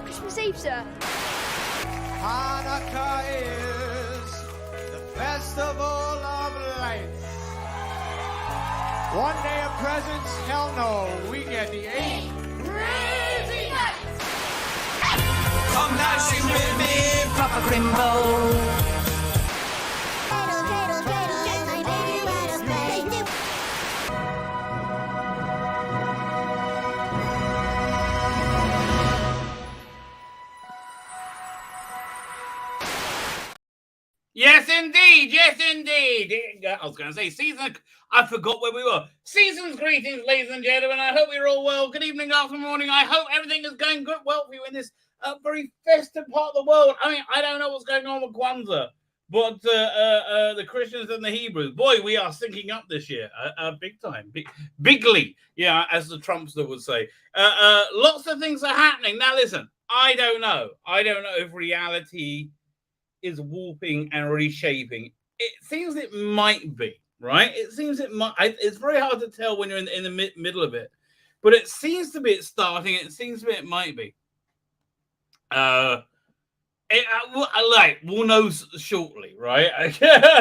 Christmas Eve, sir. Hanukkah is the festival of lights. One day of presents, hell no, we get the 8 crazy nights. Come dancing with me, Papa Crimbo. Yes, indeed. Yes, indeed. I was going to say season. I forgot where we were. Season's greetings, ladies and gentlemen. I hope you're all well. Good evening, afternoon, morning. I hope everything is going good, well for you in this very festive part of the world. I mean, I don't know what's going on with Kwanzaa, but the Christians and the Hebrews, boy, we are syncing up this year, big time, bigly. Yeah, as the Trumpster would say. Lots of things are happening. Now, listen, I don't know if reality is warping and reshaping. It seems it might be, right? It seems it might. It's very hard to tell when you're in the middle of it, but it seems to be it's starting. It seems to be it might be. We'll know shortly, right?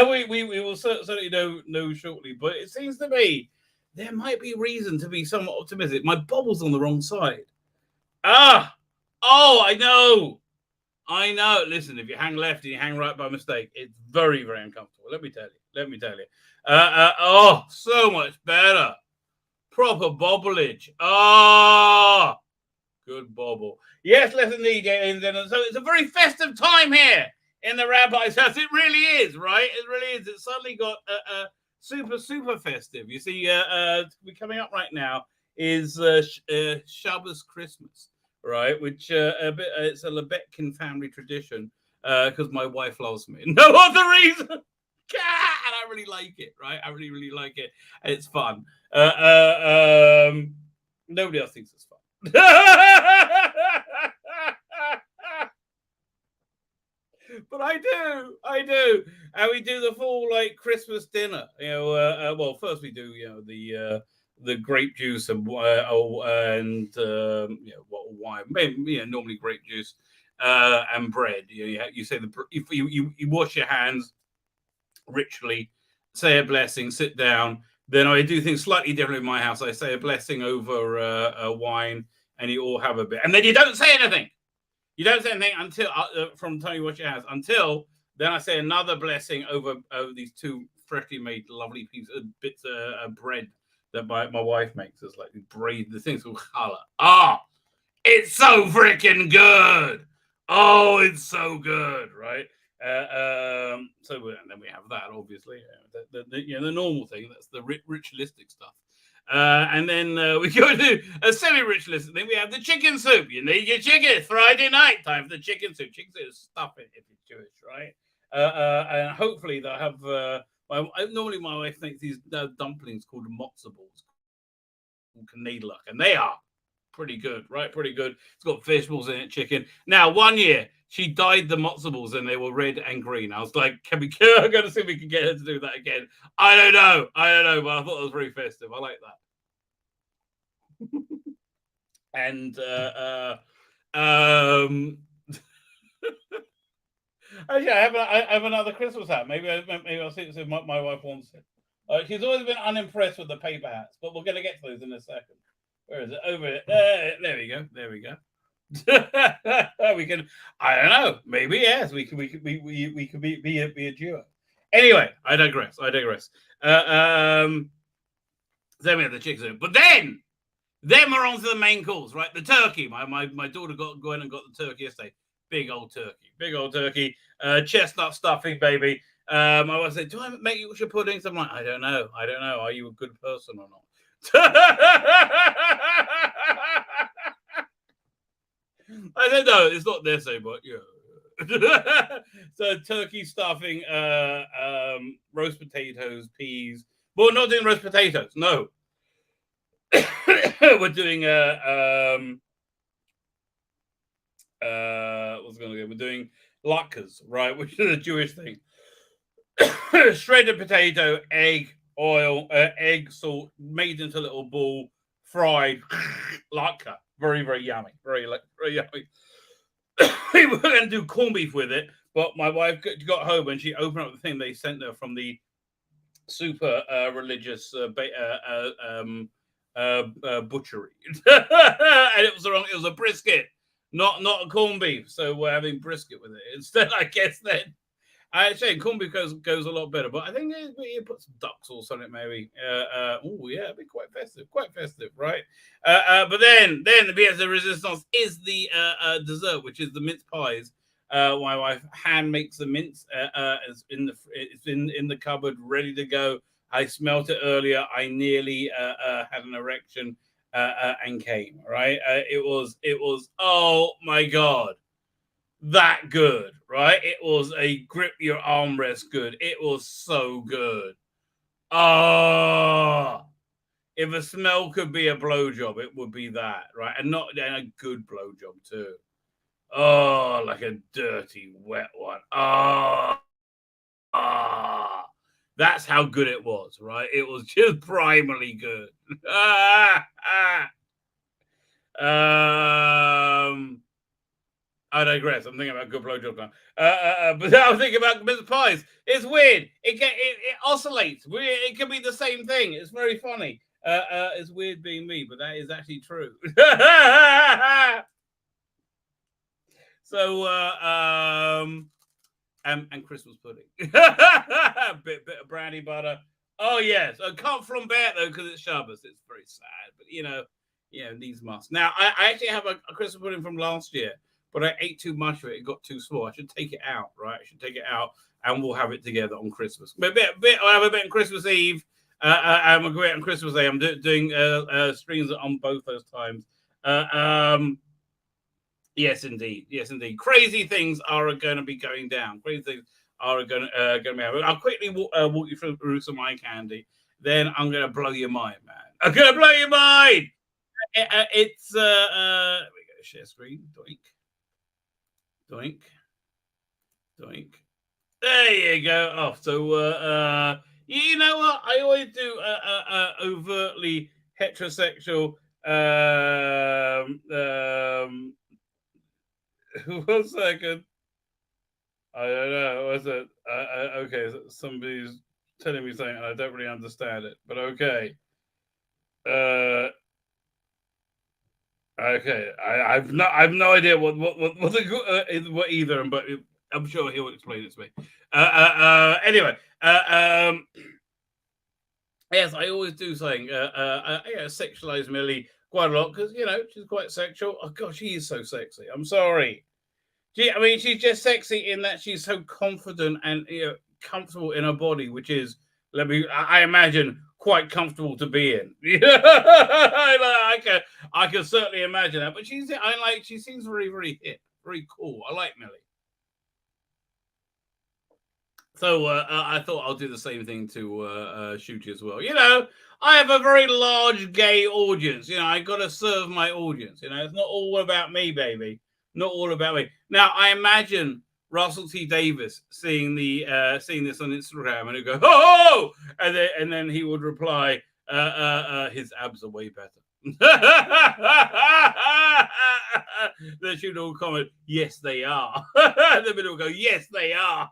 we will certainly know shortly, but it seems to be there might be reason to be somewhat optimistic. My bubble's on the wrong side. I know. Listen, if you hang left and you hang right by mistake, it's very, very uncomfortable. Let me tell you. So much better. Proper bobblage. Good bobble. Yes, let's indeed get in. So it's a very festive time here in the Rabbi's house. It really is, right? It really is. It's suddenly got super, super festive. You see, we're coming up right now is Shabbos Christmas. Right, which it's a Lebetkin family tradition because my wife loves me. No other reason. And I really like it, right? I really, really like it. It's fun. Nobody else thinks it's fun. But I do. And we do the full Christmas dinner. You know, well, first we do, the grape juice and wine, maybe normally grape juice and bread. You say you wash your hands ritually, say a blessing, sit down. Then I do things slightly different in my house. I say a blessing over a wine, and you all have a bit, and then you don't say anything. You don't say anything until from the time you wash your hands until then. I say another blessing over these two freshly made lovely bits of bread that my wife makes us, like the things called challah. It's so freaking good. It's so good, right? And then we have that, obviously, the normal thing. That's the ritualistic stuff. And then we go to a semi-ritualistic thing. We have the chicken soup. You need your chicken. Friday night time for the chicken soup. Chicken soup is stuffing if you're Jewish, right? And hopefully they'll have. Normally, my wife makes these dumplings called matzo balls, Canadian, and they are pretty good, right? Pretty good. It's got fish balls in it, chicken. Now, one year she dyed the matzo balls and they were red and green. I was like, I'm going to see if we can get her to do that again. I don't know, but I thought it was very festive. I like that. And actually, I have another Christmas hat. Maybe I'll see if my wife wants it. She's always been unimpressed with the paper hats, but we're going to get to those in a second. Where is it? Over it. There we go. We can. I don't know. Maybe yes. We could be a duo. Anyway, I digress. Then we have the chicken, but then we're on to the main course, right? The turkey. My daughter went and got the turkey yesterday. Big old turkey. Chestnut stuffing, baby. My wife said, "Do I make you your puddings?" I'm like, I don't know. Are you a good person or not? I said, no, it's not this, but yeah. So turkey stuffing, roast potatoes, peas. Well, we're not doing roast potatoes. No, we're doing we're doing latkes, right? Which is a Jewish thing. Shredded potato, egg, oil, egg, salt, made into a little ball, fried latke. Very, very yummy. Very yummy. We were going to do corned beef with it, but my wife got home and she opened up the thing they sent her from the super religious butchery, and it was the wrong. It was a brisket, not a corned beef. So we're having brisket with it instead. I guess then. I say corned beef goes a lot better, but I think you put some duck sauce on it, maybe. Oh yeah, it'd be quite festive, right? But then the pièce de resistance is the dessert, which is the mince pies. My wife hand makes the mince. It's in the cupboard, ready to go. I smelt it earlier. I nearly had an erection and came. Right? It was. Oh my god. That good, right? It was a grip your armrest good. It was so good. Oh, if a smell could be a blowjob, it would be that, right? And a good blowjob too. Oh, like a dirty, wet one. That's how good it was, right? It was just primarily good. I digress. I'm thinking about good blowjob now. But I'm thinking about mince pies. It's weird. It oscillates. It can be the same thing. It's very funny. It's weird being me, but that is actually true. So, and Christmas pudding. bit of brandy butter. Oh yes. I can't flambe it though because it's Shabbos. It's very sad, but needs must. Now I actually have a Christmas pudding from last year. But I ate too much of it. It got too small. I should take it out, right? I should take it out, and we'll have it together on Christmas. I'll have a bit on Christmas Eve, and we'll go out on Christmas Day. I'm doing streams on both those times. Yes, indeed. Crazy things are going to be going down. Crazy things are going to be happening. I'll quickly walk you through some eye candy. Then I'm going to blow your mind, man. I'm going to blow your mind. It's we go share screen. Doink. There you go. Oh, so you know what? I always do overtly heterosexual. 1 second. I don't know. What's it? Okay, somebody's telling me something, and I don't really understand it. But okay. Okay, I've no idea what either, but I'm sure he'll explain it to me. Anyway, yes, I always do saying sexualize Millie quite a lot because she's quite sexual. Oh god, she is so sexy. I'm sorry. She's just sexy in that she's so confident and comfortable in her body, which is I imagine quite comfortable to be in. I can certainly imagine that. But she seems very, very hip, very cool. I like Millie. So I thought I'll do the same thing to Shooty as well. I have a very large gay audience. I got to serve my audience. It's not all about me, baby. Not all about me. Now, I imagine Russell T. Davis seeing this on Instagram and he'd go, oh, and then he would reply, his abs are way better. The shooter will comment, yes, they are. The middle will go, yes, they are.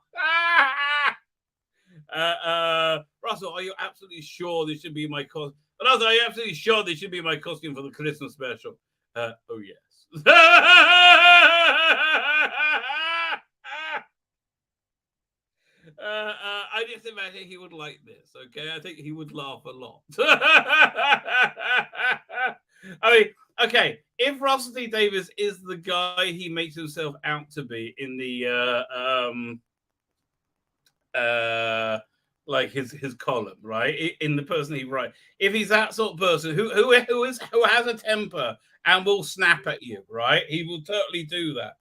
Russell, are you absolutely sure this should be my costume? Russell, are you absolutely sure this should be my costume for the Christmas special? Oh, yes. I just imagine he would like this, okay? I think he would laugh a lot. Okay, if Russell T. Davis is the guy he makes himself out to be in the like his column, right? In the person he writes, if he's that sort of person who has a temper and will snap at you, right? He will totally do that.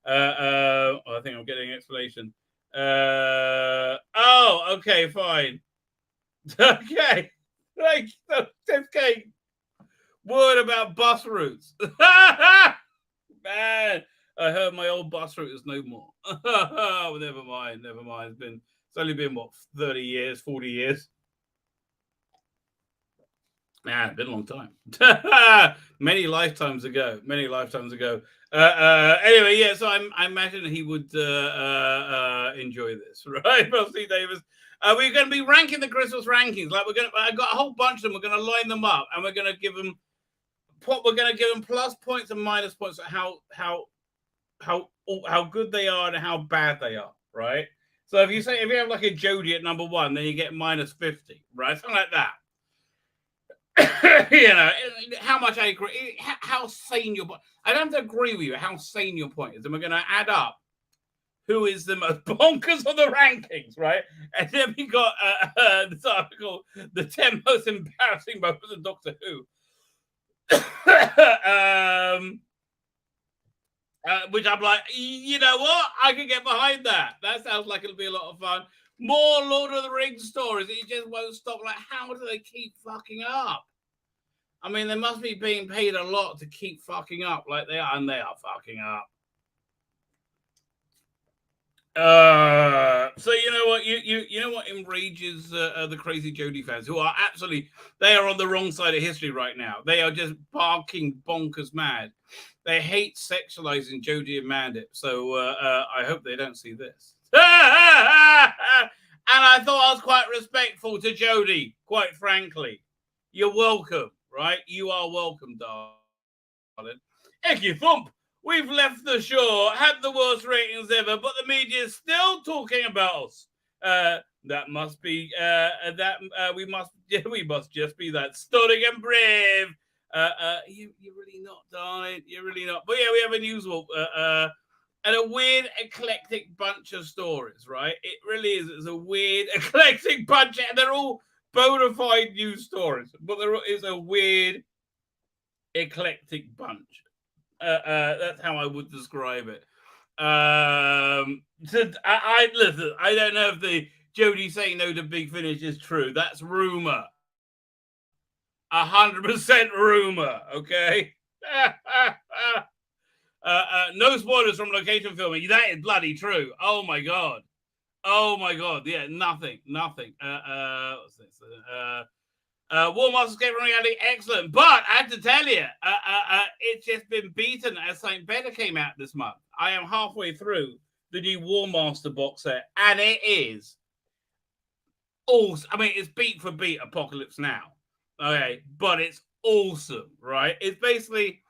I think I'm getting an explanation. Okay, fine. Okay, like 10K. Word about bus routes. Man, I heard my old bus route is no more. Oh, never mind. It's only been 30 years, 40 years. Man, it's been a long time. Many lifetimes ago. Anyway, yeah, so I imagine he would enjoy this, right? Rusty Davis. We're going to be ranking the Christmas rankings. Like I got a whole bunch of them. We're going to line them up, and we're going to give them plus points and minus points at how good they are and how bad they are, right? So if you have like a Jody at number 1, then you get minus 50, right? Something like that. You know, how much I agree, how sane your point. I don't have to agree with you how sane your point is, and we're going to add up who is the most bonkers of the rankings, right? And then we got this article, the 10 most embarrassing moments of Doctor Who. Which I'm like, you know what? I can get behind that. That sounds like it'll be a lot of fun. More Lord of the Rings stories. It just won't stop. Like, how do they keep fucking up? I mean, they must be being paid a lot to keep fucking up like they are, and they are fucking up. So you know what? You know what enrages the crazy Jodie fans, who are absolutely, they are on the wrong side of history right now. They are just barking bonkers mad. They hate sexualizing Jodie and Mandip. So I hope they don't see this. And I thought I was quite respectful to Jodie, quite frankly. You're welcome, right? You are welcome, darling. Ecky Thump. We've left the shore, had the worst ratings ever, but the media is still talking about us. That must be we must just be that stunning and brave. You're really not, darling. You're really not. But yeah, we have a news and a weird eclectic bunch of stories, right? It really is. It's a weird eclectic bunch, and they're all bona fide news stories, but there is a weird eclectic bunch. That's how I would describe it. So listen. I don't know if the Jodie saying no to Big Finish is true. That's rumor. 100% rumor. Okay. No spoilers from location filming. That is bloody true. Oh my god. Yeah, nothing. What's this? War Master Escape from Reality, excellent. But I have to tell you, it's just been beaten as St. Better came out this month. I am halfway through the new War Master box set, and it is awesome. I mean, it's beat for beat Apocalypse Now. Okay, but it's awesome, right? It's basically,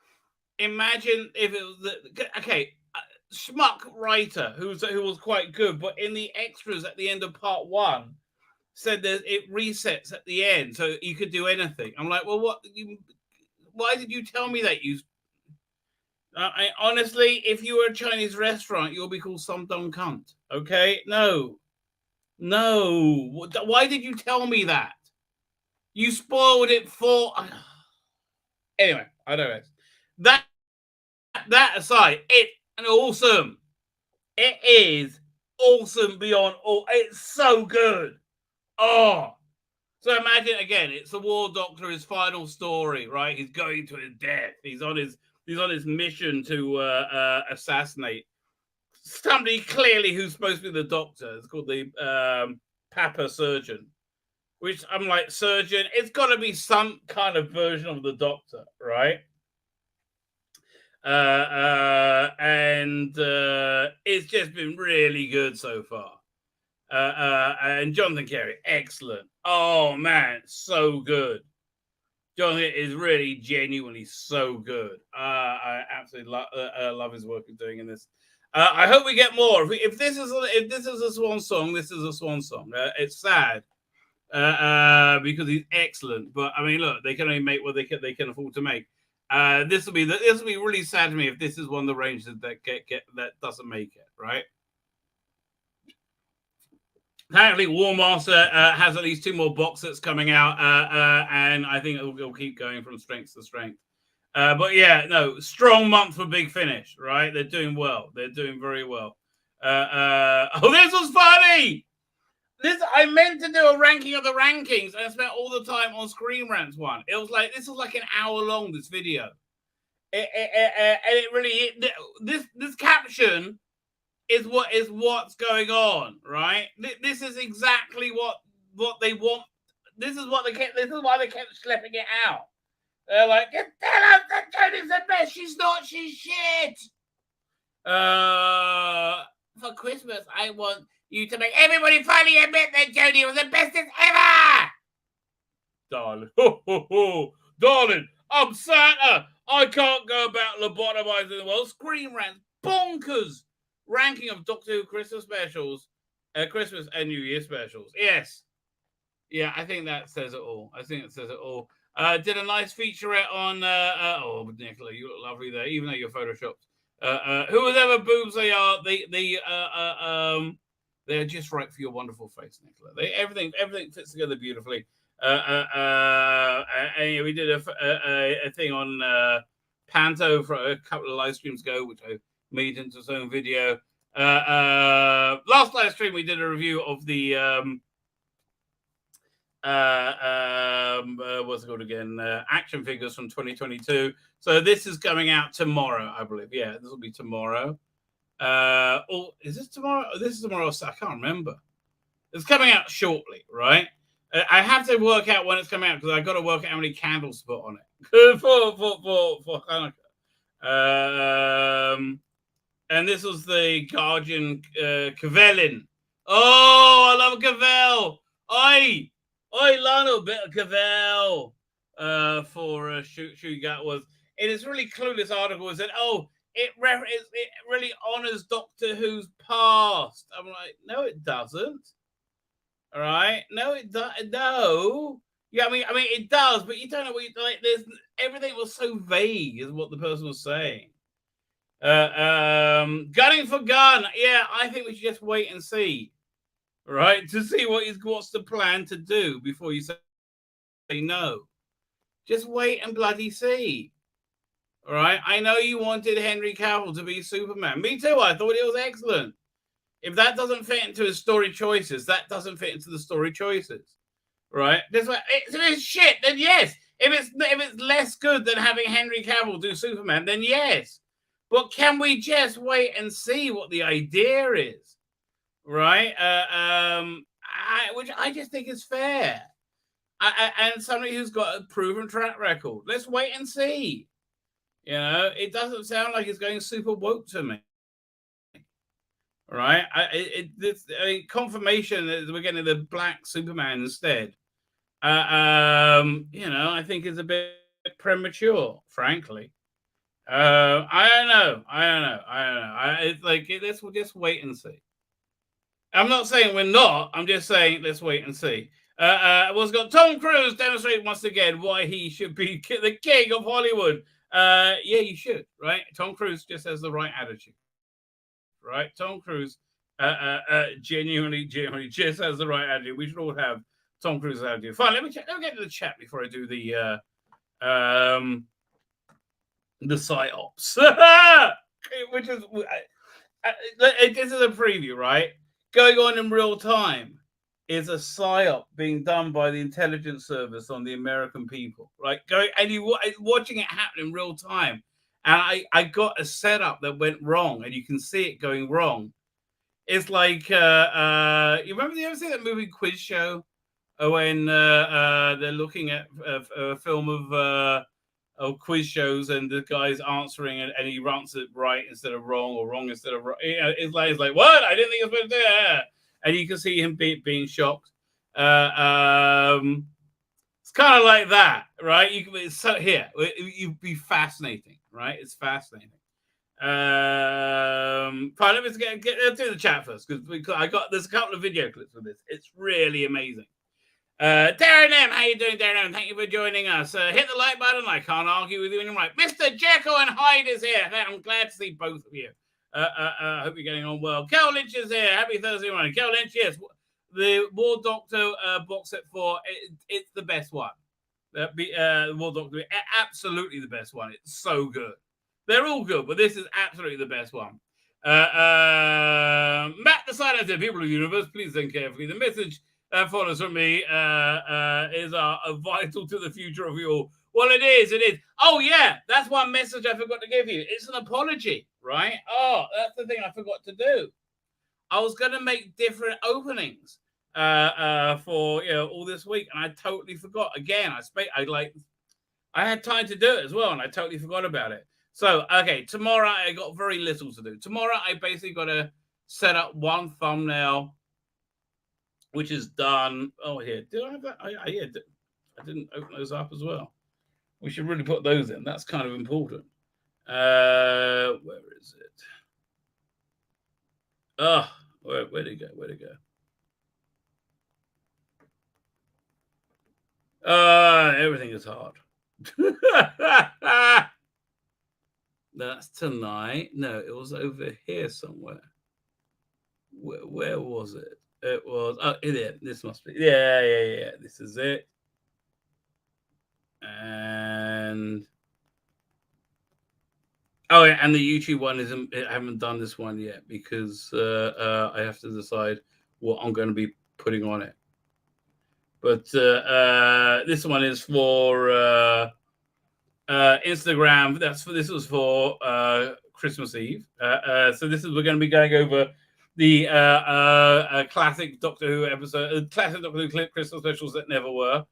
imagine if it was Schmuck writer who was quite good, but in the extras at the end of part 1 said that it resets at the end, so you could do anything. I'm like, well, why did you tell me that? Honestly, if you were a Chinese restaurant, you'll be called some dumb cunt. Okay, no. Why did you tell me that? You spoiled it for. Anyway, I don't know. That aside, it's awesome. It is awesome beyond all. It's so good. Oh, so imagine again, it's the War Doctor, his final story, right? He's going to his death. He's on his mission to assassinate somebody clearly who's supposed to be the Doctor. It's called the Papa Surgeon, which I'm like, surgeon. It's got to be some kind of version of the Doctor, right? And it's just been really good so far. And Jonathan Carey, excellent. Oh man, so good. Jonathan is really genuinely so good. I absolutely love his work he's doing in this. I hope we get more. If this is a swan song, this is a swan song. It's sad because he's excellent. But I mean, look, they can only make what they can afford to make. This will be really sad to me if this is one of the ranges that doesn't make it, right? Apparently, War Master has at least 2 more box sets coming out, and I think it'll keep going from strength to strength. But yeah, no, strong month for Big Finish, right? They're doing well. They're doing very well. This was funny. I meant to do a ranking of the rankings, and I spent all the time on Screen Rants one. It was like this was like an hour long. This video, and it really this caption is what's going on, right? This is exactly what they want this is why they kept schlepping it out. They're like, tell us that Jodie's the best. She's not. She's shit. For Christmas, I want you to make everybody finally admit that Jodie was the bestest ever. Darling, darling, I'm Santa. I can't go about lobotomizing the world. Scream rants, bonkers. Ranking of Doctor Who Christmas specials, Christmas and New Year specials. Yes. Yeah, I think that says it all. Did a nice featurette on, oh, Nicola, you look lovely there, even though you're photoshopped. Whoever boobs they are, they're just right for your wonderful face, Nicola. Everything fits together beautifully. And we did a thing on Panto for a couple of live streams ago, which I made into its own video. Last live stream we did a review of the what's it called again? Action figures from 2022. So this is coming out tomorrow, I believe. Yeah, this will be tomorrow. Or is this tomorrow? This is tomorrow. I can't remember. It's coming out shortly, right? I have to work out when it's coming out because I got to work out how many candles to put on it for Hanukkah. And this was the Guardian Cavellin. Oh, I love Cavell. I love a bit of Cavell for Shugat was. It is really clueless article. It said, oh, it really honors Doctor Who's past. I'm like, no, it doesn't. All right, no, it does. No, yeah, I mean, it does, but you don't know what you like. There's everything was so vague, is what the person was saying. Gunning for gun. Yeah, I think we should just wait and see, right, to see what's the plan to do before you say no. Just wait and bloody see. All right, I know you wanted Henry Cavill to be Superman. Me too. I thought it was excellent. If that doesn't fit into his story choices, that doesn't fit into the story choices, right? If it's shit, then yes. If it's less good than having Henry Cavill do Superman, then yes. But can we just wait and see what the idea is, right? Which I just think is fair. And somebody who's got a proven track record. Let's wait and see. You know, it doesn't sound like it's going super woke to me. Right? Confirmation that we're getting the black Superman instead. You know, I think is a bit premature, frankly. I don't know. It's like we'll just wait and see. I'm not saying we're not. I'm just saying let's wait and see. We've got Tom Cruise demonstrating once again why he should be the king of Hollywood. Yeah, you should. Right? Tom Cruise just has the right attitude. Right, Tom Cruise genuinely just has the right attitude. We should all have Tom Cruise's attitude. Fine, let me get to the chat before I do the psyops, which is this is a preview, right? Going on in real time is a psyop being done by the intelligence service on the American people, right? Watching it happen in real time. And I got a setup that went wrong, and you can see it going wrong. It's like, you remember, you ever see that movie Quiz Show? When they're looking at a film of quiz shows, and the guy's answering, and he answers it right instead of wrong, or wrong instead of right. You know, it's like, what? I didn't think I was supposed to do that. And you can see him being shocked. It's kind of like that, right? You'd be fascinating, right? It's fascinating. Fine, let's get to the chat first, because there's a couple of video clips of this. It's really amazing. Darren M, how you doing, Darren M? Thank you for joining us. Hit the like button. I can't argue with you when you're right. Mr. Jekyll and Hyde is here. I'm glad to see both of you. Hope you're getting on well. Kel Lynch is here. Happy Thursday morning. Kel Lynch, yes. The War Doctor box set 4, it's the best one. The War Doctor, absolutely the best one. It's so good. They're all good, but this is absolutely the best one. Matt the Silence, people of the universe, please think carefully. The message follows from me is vital to the future of you all. Well, it is. Oh, yeah, that's one message I forgot to give you. It's an apology, right? Oh, that's the thing I forgot to do. I was going to make different openings for all this week, and I totally forgot. Again, I had time to do it as well, and I totally forgot about it. So, okay, tomorrow I got very little to do. Tomorrow I basically got to set up one thumbnail, which is done. Oh, here. Did I have that? I didn't open those up as well. We should really put those in. That's kind of important. Where is it? Oh, where'd it go? Where'd it go? Everything is hard. That's tonight. No, it was over here somewhere. Where was it? It was this must be. Yeah. This is it. And and the YouTube one isn't. I haven't done this one yet because I have to decide what I'm going to be putting on it. But this one is for Instagram. This was for Christmas Eve. So we're going to be going over the classic Doctor Who episode, classic Doctor Who clip Christmas specials that never were.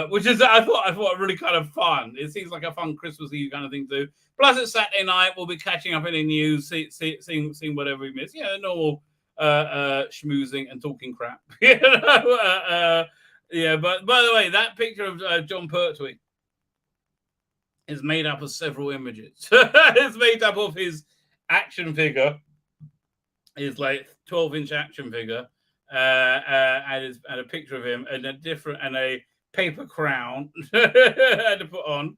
Which is I thought really kind of fun. It seems like a fun Christmas Eve kind of thing to do. Plus, it's Saturday night. We'll be catching up in the news, seeing whatever we miss. Yeah, normal schmoozing and talking crap. Yeah. But by the way, that picture of John Pertwee is made up of several images. It's made up of his action figure, his 12-inch action figure. And a picture of him and a paper crown to put on.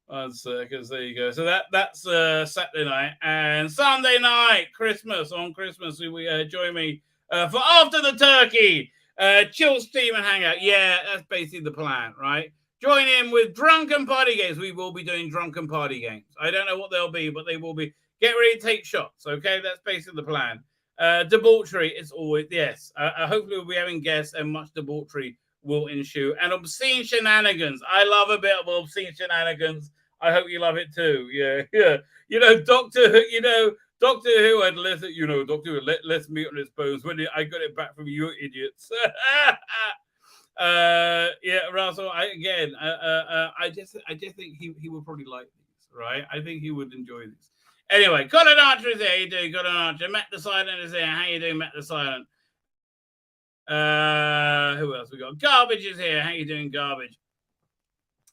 1 second, there you go. So that's Saturday night and Sunday night, Christmas. On Christmas, we join me for After the Turkey, chill, steam, and hang out. Yeah, that's basically the plan, right? Join in with drunken party games. We will be doing drunken party games. I don't know what they'll be, but they will be. Get ready to take shots. Okay, that's basically the plan. Debauchery is always, yes. Hopefully we'll be having guests and much debauchery will ensue. And obscene shenanigans. I love a bit of obscene shenanigans. I hope you love it too. Yeah. Doctor Who had Doctor Who let less meat on its bones when I got it back from you idiots. Russell, I just think he would probably like these, right? I think he would enjoy these. Anyway, Colin Archer is here. How you doing, Colin Archer? Matt the Silent is here. How you doing, Matt the Silent? Who else we got? Garbage is here. How you doing, Garbage?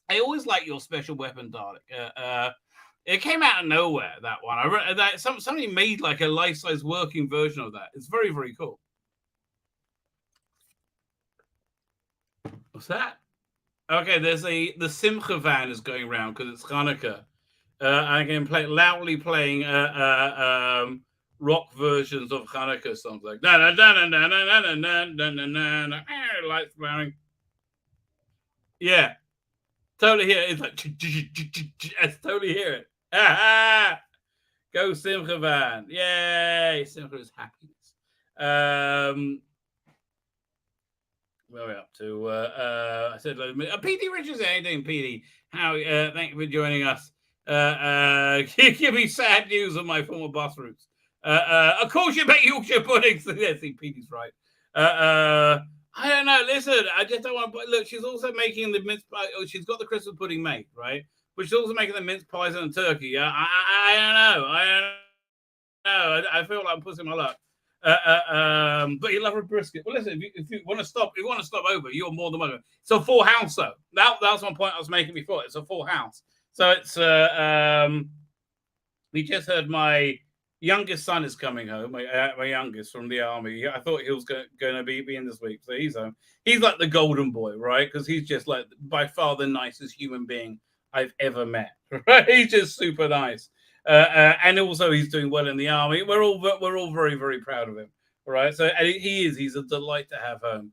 I always like your special weapon, Dalek. It came out of nowhere, that one. I read that somebody made like a life-size working version of that. It's very, very cool. What's that? Okay, the Simcha van is going around because it's Hanukkah. I can loudly playing rock versions of Hanukkah songs like lights blaring. Yeah, totally hear it. It's like I totally hear it. Go Simcha van! Yay! Simcha is happiness. Where are we up to? I said, PD Richards, how you doing, PD? Thank you for joining us. Give me sad news of my former bus routes. Of course you make Yorkshire puddings. Yes, PD's right. I don't know. Listen, I just don't want to. Look, she's also making the mince pie. Oh, she's got the Christmas pudding made, right? But she's also making the mince pies and the turkey. I don't know. I feel like I'm pushing my luck. But you love a brisket. Well, listen, if you want to stop over, you're more than welcome. It's a full house, though. That was one point I was making before. It's a full house. So it's we just heard my youngest son is coming home. My youngest from the army. I thought he was going to be in this week, so he's home. He's like the golden boy, right? Because he's just like by far the nicest human being I've ever met. Right? He's just super nice. And also he's doing well in the army. We're all very, very proud of him. Right. So and he's a delight to have home.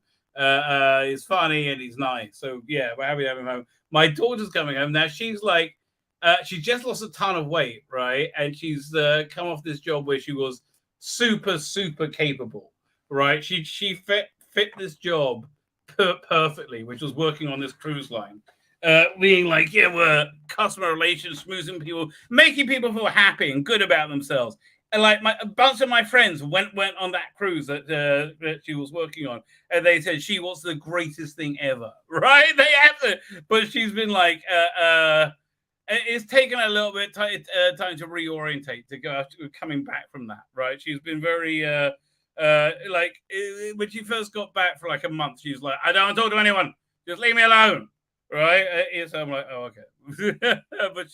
He's funny and he's nice. So yeah, we're happy to have him home. My daughter's coming home now. She's like, she just lost a ton of weight, right? And she's come off this job where she was super, super capable, right? She fit this job perfectly, which was working on this cruise line. Being like, we're customer relations, schmoozing people, making people feel happy and good about themselves. like a bunch of my friends went on that cruise that she was working on, and they said she was the greatest thing ever, right? They have to, but she's been like, it's taken a little bit time to reorientate to go coming back from that, right? She's been very like when she first got back for like a month, she's like, I don't want to talk to anyone, just leave me alone, right? So I'm like, oh, okay. But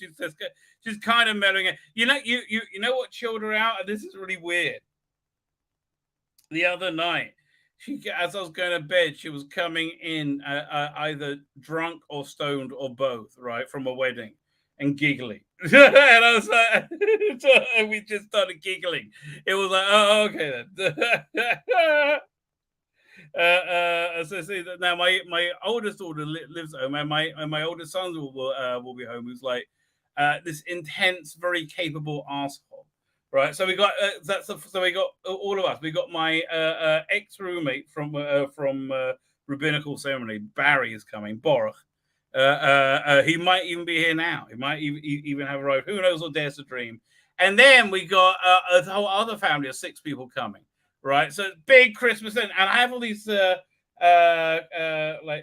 she's kind of mellowing it. You know what chilled her out, and this is really weird. The other night, as I was going to bed, she was coming in either drunk or stoned or both, right, from a wedding, and giggling. And I was like, and we just started giggling. It was like, oh, okay then. So see that now my oldest daughter lives home, and my oldest son will be home, who's like this intense, very capable asshole, right? So we got so we got all of us. We got my ex roommate from rabbinical ceremony. Barry is coming. Boruch. He might even be here now. He might even have arrived. Who knows what dares to dream? And then we got a whole other family of 6 people coming. Right, so big Christmas, and I have all these like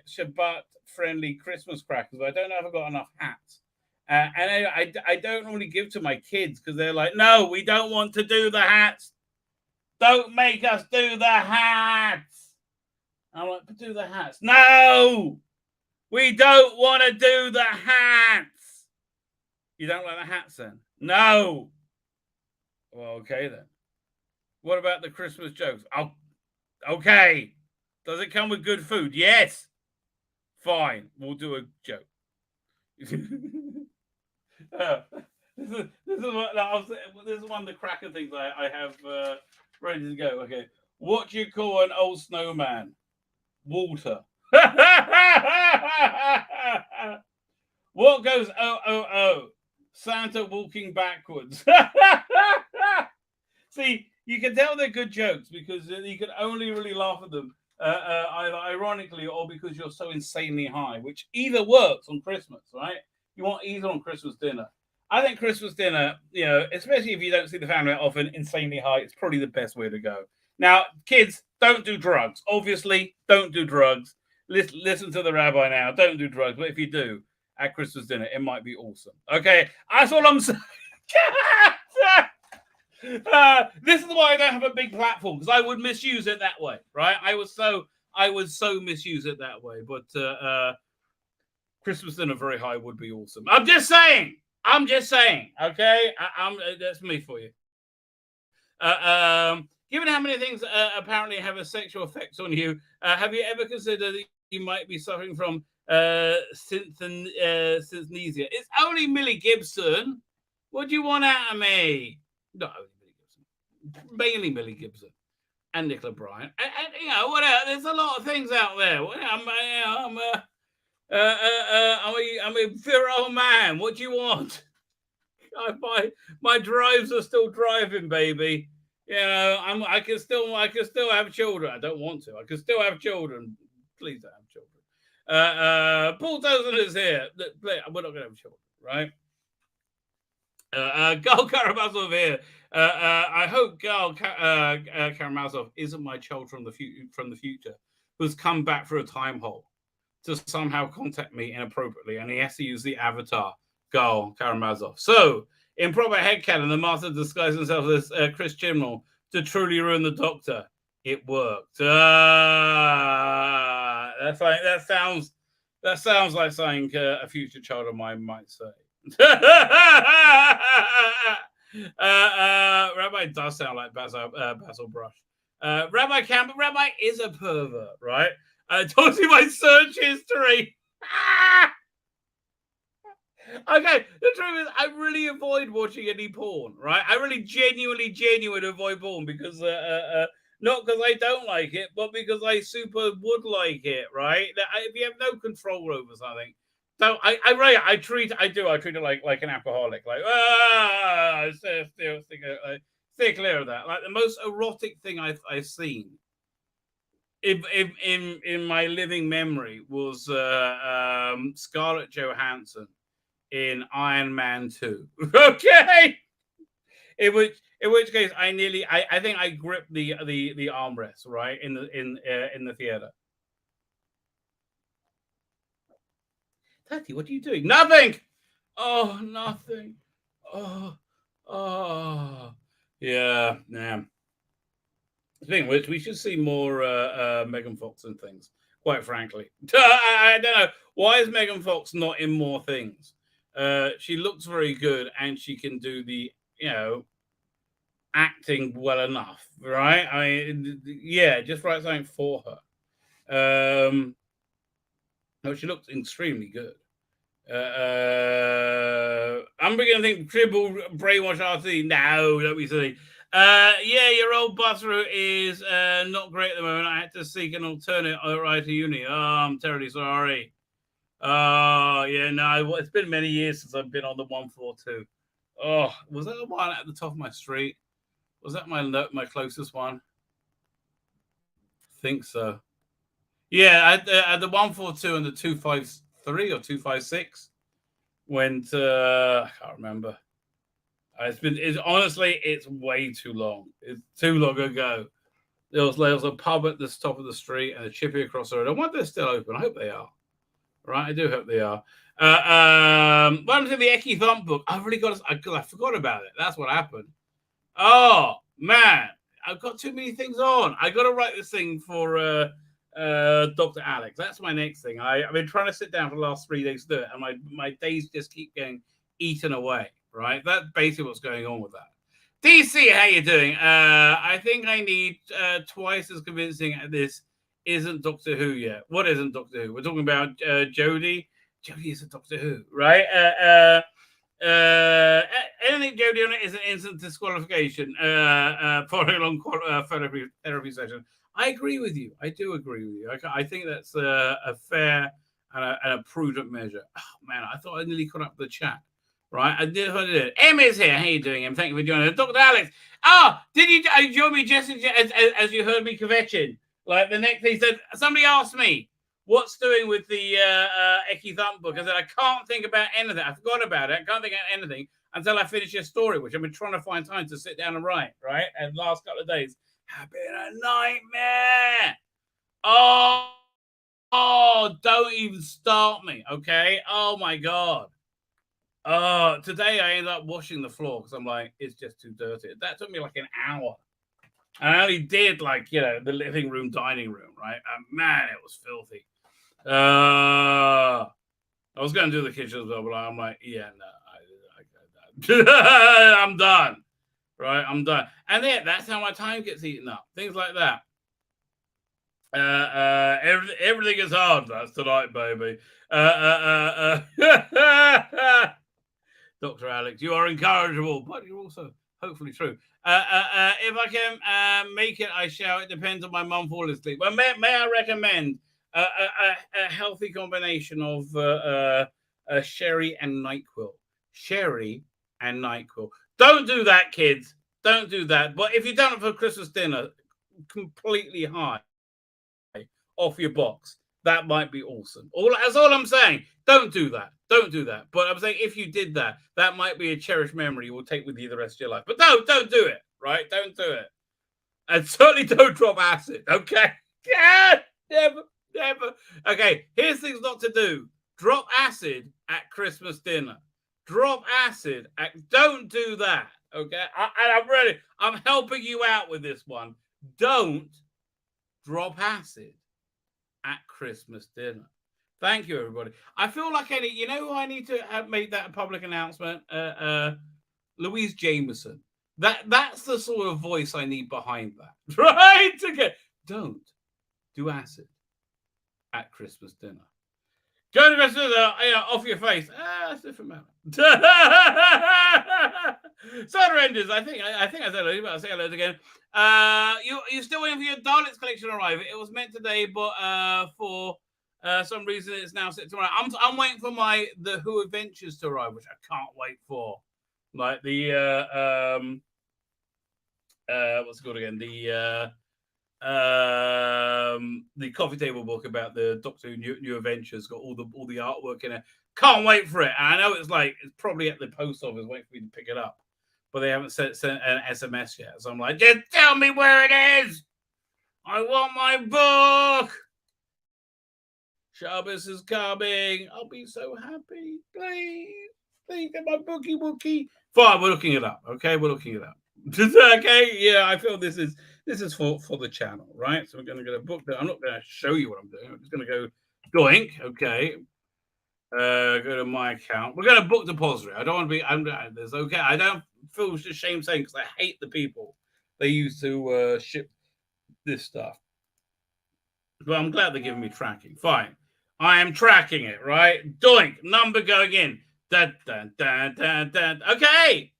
Shabbat friendly Christmas crackers. But I don't know if I've got enough hats, and I don't normally give to my kids because they're like, no, we don't want to do the hats. Don't make us do the hats. I'm like, do the hats. No, we don't want to do the hats. You don't like the hats then? No. Well, okay then. What about the Christmas jokes? Oh, okay. Does it come with good food? Yes. Fine. We'll do a joke. This is one of the cracker things I have ready to go. Okay. What do you call an old snowman? Walter. What goes oh? Santa walking backwards. See, you can tell they're good jokes because you can only really laugh at them either ironically or because you're so insanely high, which either works on Christmas, right? You want either on Christmas dinner. I think Christmas dinner, especially if you don't see the family often, insanely high, it's probably the best way to go. Now, kids, don't do drugs. Obviously, don't do drugs. Listen to the rabbi now. Don't do drugs. But if you do, at Christmas dinner, it might be awesome. Okay, that's all I'm saying. This is why I don't have a big platform, because I would misuse it that way, right? I would so misuse it that way. But Christmas dinner very high would be awesome. I'm just saying. Okay, that's me for you. Given how many things apparently have a sexual effect on you, have you ever considered that you might be suffering from synesthesia? It's only Millie Gibson. What do you want out of me? Not only Millie Gibson, mainly Millie Gibson and Nicola Bryant, and what else? There's a lot of things out there. I'm a virile man. What do you want? My drives are still driving, baby. I can still have children. I don't want to. I can still have children. Please don't have children. Paul Dozen is here. We're not going to have children, right? Gal Karamazov here. I hope Gal Karamazov isn't my child from the future who's come back for a time hole to somehow contact me inappropriately, and he has to use the avatar Gal Karamazov. So, in proper headcanon, the master disguised himself as Chris Chibnall to truly ruin the Doctor. It worked. That sounds like something a future child of mine might say. Rabbi does sound like Basil Brush. Rabbi is a pervert, right? Don't see my search history. Okay, the truth is, I really avoid watching any porn, right? I really genuinely avoid porn because not because I don't like it, but because I super would like it, right? If you have no control over something, so I treat it like an alcoholic, like stay clear of that. Like the most erotic thing I've seen in my living memory was Scarlett Johansson in Iron Man 2. Okay, In which case, I think I gripped the armrest right in the theater. Tati, what are you doing? Nothing. Oh, nothing. Oh, yeah. Speaking of which, we should see more Megan Fox and things. Quite frankly, I don't know why is Megan Fox not in more things. She looks very good, and she can do the acting well enough, right? Just write something for her. No, she looks extremely good. I'm beginning to think triple brainwash RT. No, don't be silly. Your old butter is not great at the moment. I had to seek an alternate right to uni. Oh, I'm terribly sorry. It's been many years since I've been on the 142. Oh, was that the one at the top of my street? Was that my closest one? I think so. Yeah, at the 142 and the 253 or 256 went. I can't remember. Honestly, it's way too long. It's too long ago. There was a pub at the top of the street and a chippy across the road. I wonder if they're still open. I hope they are. Right, I do hope they are. What happened to the Eki Thump book? I forgot about it. That's what happened. Oh man, I've got too many things on. I got to write this thing for Dr. Alex. That's my next thing. I've been trying to sit down for the last 3 days to do it, and my days just keep getting eaten away. Right, that's basically what's going on with that. DC, how you doing? I think I need twice as convincing at this. Isn't Doctor Who yet? What isn't Doctor Who? We're talking about Jodie. Jodie isn't Doctor Who, right? Anything Jodie on it is an instant disqualification. Following along therapy session. I agree with you. I do agree with you. I think that's a fair and a prudent measure. Oh man, I thought I nearly caught up the chat. Right, I did. Em is here. How you doing, Em? Thank you for joining us. Dr. Alex. Did you join me just as you heard me kvetching? Like the next thing said, somebody asked me what's doing with the Eki Thump book. I said, I can't think about anything. I forgot about it. I can't think of anything until I finish your story, which I've been trying to find time to sit down and write, right? And the last couple of days have been a nightmare. Oh, don't even start me, okay? Oh my God. Today I ended up washing the floor because I'm like, it's just too dirty. That took me like an hour. And I only did the living room, dining room, right? And man, it was filthy. I was going to do the kitchen as well, but I'm like, yeah, no, I'm done. Right? I'm done. And then that's how my time gets eaten up. Things like that. Everything is hard. That's tonight, baby. Dr. Alex, you are incorrigible, but you're also hopefully true. If I can make it, I shall. It depends on my mum falling asleep. Well, may I recommend a healthy combination of sherry and NyQuil? Sherry and NyQuil. Don't do that, kids. Don't do that. But if you've done it for Christmas dinner, completely high off your box, that might be awesome. That's all I'm saying. Don't do that. Don't do that. But I'm saying if you did that, that might be a cherished memory you will take with you the rest of your life. But don't do it, right? Don't do it. And certainly don't drop acid, okay? Yeah, never. Okay, here's things not to do. Drop acid at Christmas dinner. Drop acid. Don't do that, okay? I'm helping you out with this one. Don't drop acid at Christmas dinner. Thank you, everybody. I feel like you know who I need to make that a public announcement? Louise Jameson. That's the sort of voice I need behind that. Right? Okay. Don't do acid at Christmas dinner. Go to Christmas dinner, off your face. That's a different matter. Soda Enders, I think I said hello, but I'll say hello again. You're still waiting for your Daleks collection to arrive. It was meant today, but for some reason it's now set tomorrow. I'm waiting for the Who Adventures to arrive, which I can't wait for. Like the what's it called again? The coffee table book about the Doctor Who New Adventures, got all the artwork in it. Can't wait for it. And I know it's probably at the post office waiting for me to pick it up. but they haven't sent an SMS yet. So I'm like, just tell me where it is. I want my book. Shabbos is coming. I'll be so happy. Please get my bookie wookie. Fine, we're looking it up. Okay, we're looking it up. Okay, yeah, I feel this is for the channel, right? So we're going to get a book that I'm not going to show you what I'm doing. I'm just going to go doink. Okay, go to my account. We're going to book depository. I don't want to be. There's okay. I don't feel ashamed saying because I hate the people they used to ship this stuff. But I'm glad they're giving me tracking. Fine. I am tracking it, right? Doink. Number going in. Dun, dun, dun, dun, dun. Okay.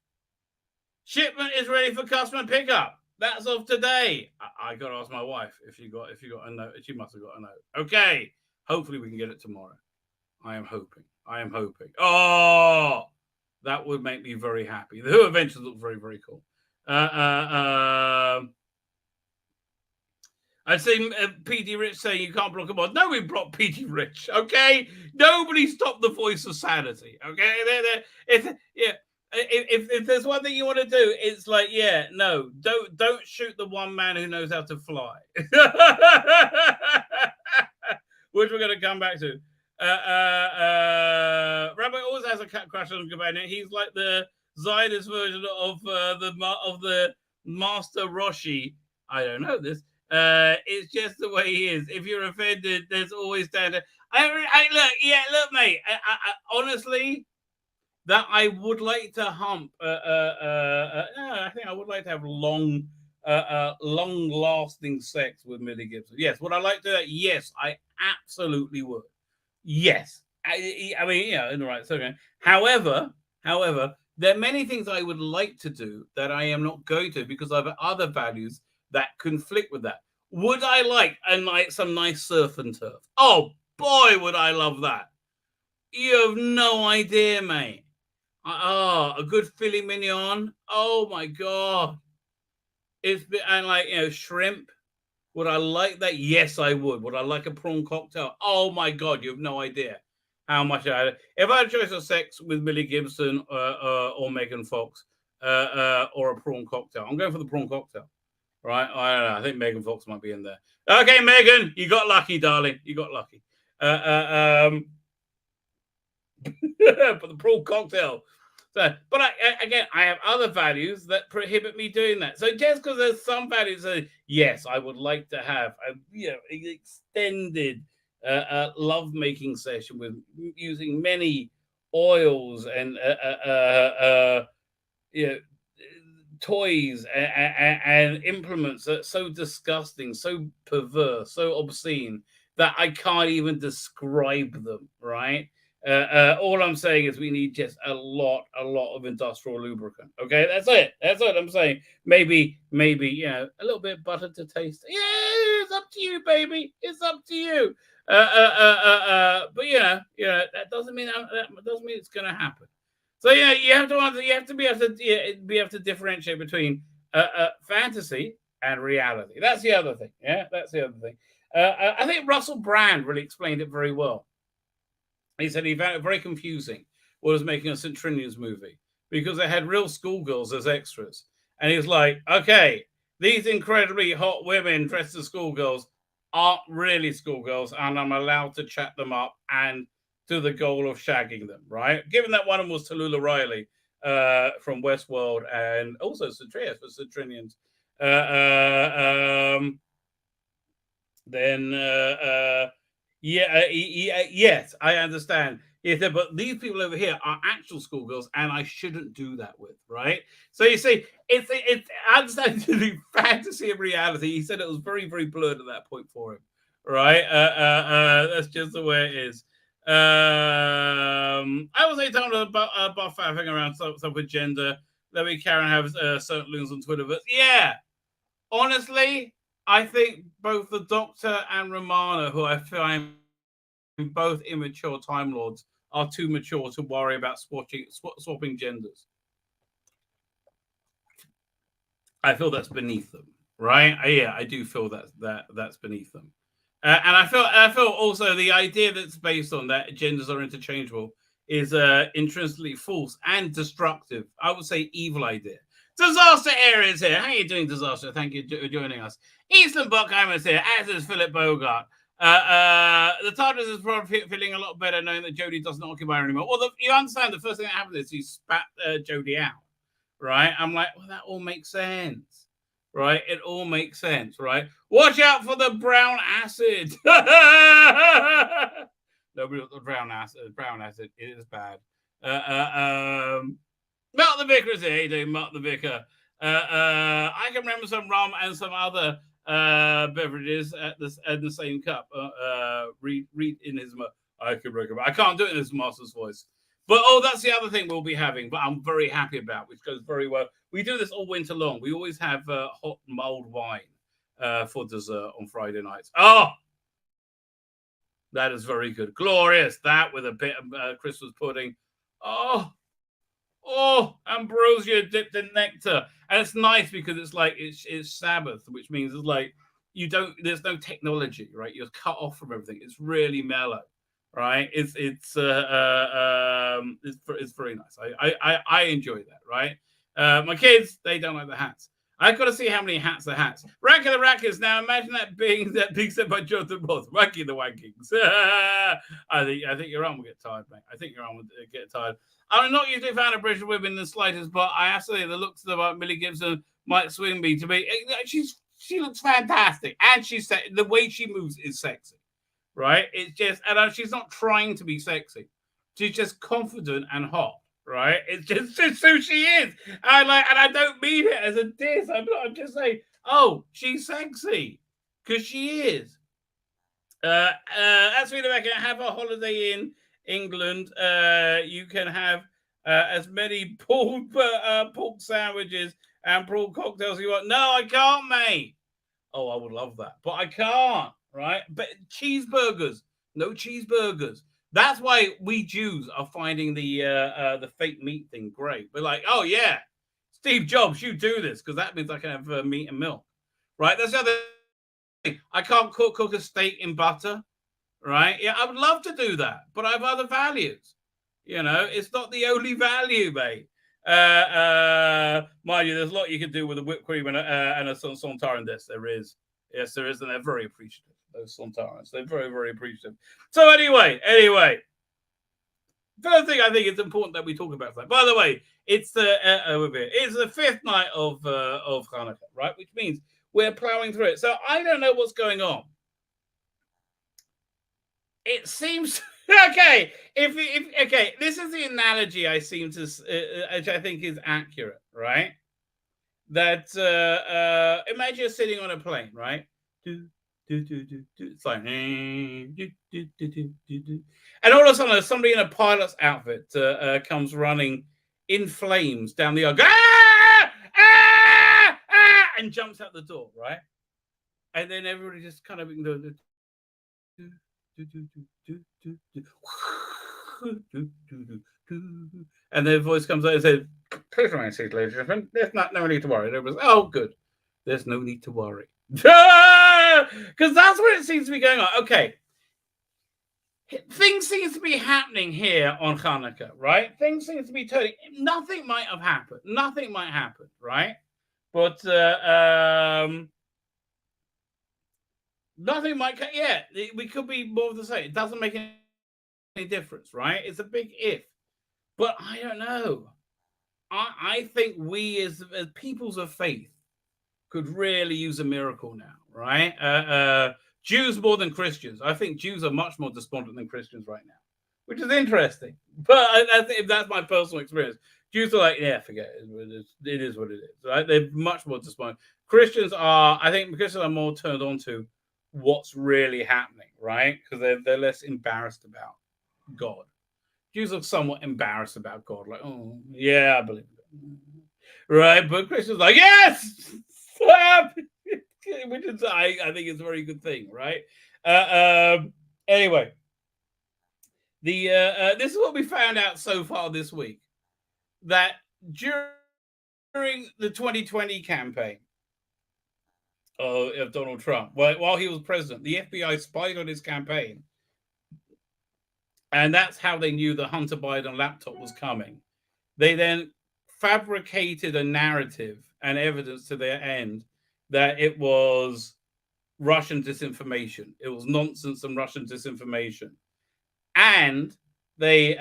Shipment is ready for customer pickup. That's of today. I got to ask my wife if you got a note. She must have got a note. Okay. Hopefully we can get it tomorrow. I am hoping. Oh, that would make me very happy. The Who Adventures look very, very cool. I'd say PD Rich saying you can't block a mod. No, we blocked PD Rich. Okay, nobody stopped the voice of sanity. Okay, if there's one thing you want to do, it's like, yeah, no, don't shoot the one man who knows how to fly, which we're going to come back to. Rabbi always has a cat crush on Gabanian. He's like the Zionist version of the Master Roshi. I don't know this. It's just the way he is. If you're offended, there's always standard. Look, mate. I honestly, that I would like to hump. I think I would like to have long-lasting sex with Millie Gibson. Yes, would I like to do that? Yes, I absolutely would. Yes, I mean, yeah, in the right second. However, there are many things I would like to do that I am not going to because I have other values that conflict with that. Would I like some nice surf and turf? Oh boy, would I love that! You have no idea, mate. A good filet mignon. Oh my god, and shrimp. Would I like that? Yes, I would. Would I like a prawn cocktail? Oh my god, you have no idea how much I. If I had a choice of sex with Millie Gibson or Megan Fox or a prawn cocktail, I'm going for the prawn cocktail. Right, I don't know. I think Megan Fox might be in there. Okay, Megan, you got lucky, darling. You got lucky. But the prawn cocktail. So, but I have other values that prohibit me doing that. So just because there's some values, yes, I would like to have an extended love-making session with using many oils and toys and implements that's so disgusting, so perverse, so obscene that I can't even describe them, right? All I'm saying is we need just a lot of industrial lubricant. Okay, that's it. That's what I'm saying. Maybe, a little bit of butter to taste. Yeah, it's up to you, baby. It's up to you. But that doesn't mean it's gonna happen. So yeah, you have to be able to differentiate between fantasy and reality. That's the other thing. Yeah, that's the other thing. I think Russell Brand really explained it very well. He said he found it very confusing what was making a Centrinians movie because they had real schoolgirls as extras, and he was like, okay, these incredibly hot women dressed as schoolgirls aren't really schoolgirls, and I'm allowed to chat them up and to the goal of shagging them, right? Given that one of them was Tallulah Riley from Westworld and also Centrias for Centrinians. Yes, I understand. Yeah, but these people over here are actual schoolgirls, and I shouldn't do that with, right? So you see, it's I understand the fantasy of reality. He said it was very, very blurred at that point for him, right? That's just the way it is. I was talking about faffing around stuff with gender. Let me Karen have certain loons on Twitter, but yeah, honestly, I think both the Doctor and Romana, who I find both immature Time Lords, are too mature to worry about swapping genders. I feel that's beneath them, right? Yeah, I do feel that's beneath them. And I feel also the idea that's based on that genders are interchangeable is intrinsically false and destructive. I would say evil idea. Disaster areas here. How are you doing, Disaster? Thank you for joining us. Eastern Buckheimer is here, as is Philip Bogart. The TARDIS is probably feeling a lot better knowing that Jodie doesn't occupy her anymore. Well, you understand the first thing that happened is he spat Jodie out, right? I'm like, well, that all makes sense, right? It all makes sense, right? Watch out for the brown acid. Nobody got the brown acid. Brown acid, it is bad. Mark the Vicar is here. How you doing, Mark the Vicar? I can remember some rum and some other beverages at the same cup. Read in his. I can recommend. I can't do it in his master's voice. But that's the other thing we'll be having. But I'm very happy about, which goes very well. We do this all winter long. We always have hot mulled wine for dessert on Friday nights. Oh, that is very good, glorious. That with a bit of Christmas pudding. Oh, ambrosia dipped in nectar. And it's nice because it's like it's Sabbath, which means it's like there's no technology, right? You're cut off from everything. It's really mellow, right? It's very nice. I enjoy that, right? My kids, they don't like the hats. I've got to see how many hats are hats. Rank of the Rackers. Now imagine that being said by Jonathan Roth. Ranking the Wankings. I think your arm will get tired, mate. I think your arm will get tired. I'm not usually a fan of British women in the slightest, but I have to say the looks of Millie Gibson might swing me to be. She looks fantastic, and the way she moves is sexy, right? It's just, and she's not trying to be sexy. She's just confident and hot, right? It's just who she is. And I don't mean it as a diss. I'm just saying, she's sexy because she is. Tzvi Lebetkin, have a holiday in England. You can have as many pulled pork sandwiches and prawn cocktails as you want. No, I can't, mate. I would love that, but I can't, right? But cheeseburgers, no cheeseburgers. That's why we Jews are finding the fake meat thing great. We're like, oh yeah, Steve Jobs, you do this because that means I can have meat and milk, right? That's the other thing. I can't cook a steak in butter. Right? Yeah, I would love to do that, but I have other values. It's not the only value, mate. Mind you, there's a lot you can do with a whipped cream and a Sontaran dish. There is. Yes, there is, and they're very appreciative. Those Sontarans, they're very, very appreciative. So anyway, first thing I think it's important that we talk about that. By the way, it's the fifth night of Hanukkah, right? Which means we're plowing through it. So I don't know what's going on. It seems okay. Okay, this is the analogy I seem to, which I think is accurate, right? That imagine you're sitting on a plane, right? It's like, and all of a sudden, somebody in a pilot's outfit comes running in flames down the aisle, and jumps out the door, right? And then everybody just kind of ignores it. And their voice comes out and says, "Please remain seated, ladies and gentlemen. There's no need to worry." And it was, good. There's no need to worry. Because that's where it seems to be going on. Okay. Things seem to be happening here on Hanukkah, right? Things seem to be turning. Nothing might have happened. Nothing might happen, right? But nothing might. Yeah, we could be more of the same. It doesn't make any difference, right? It's a big if. But I don't know. I think we as peoples of faith could really use a miracle now, right? Jews more than Christians. I think Jews are much more despondent than Christians right now, which is interesting. But I think that's my personal experience. Jews are like, yeah, forget it. It is what it is, right? They're much more despondent. Christians are, I think, Christians are more turned on to what's really happening, right? Because they're less embarrassed about God. Jews are somewhat embarrassed about God, like, oh, yeah, I believe it. Right? But Christians are like, yes! Which is, I think it's a very good thing, right? Anyway, this is what we found out so far this week, that during the 2020 campaign of Donald Trump, while he was president, the FBI spied on his campaign And that's how they knew the Hunter Biden laptop was coming. They then fabricated a narrative and evidence to their end that it was Russian disinformation. It was nonsense and Russian disinformation. And they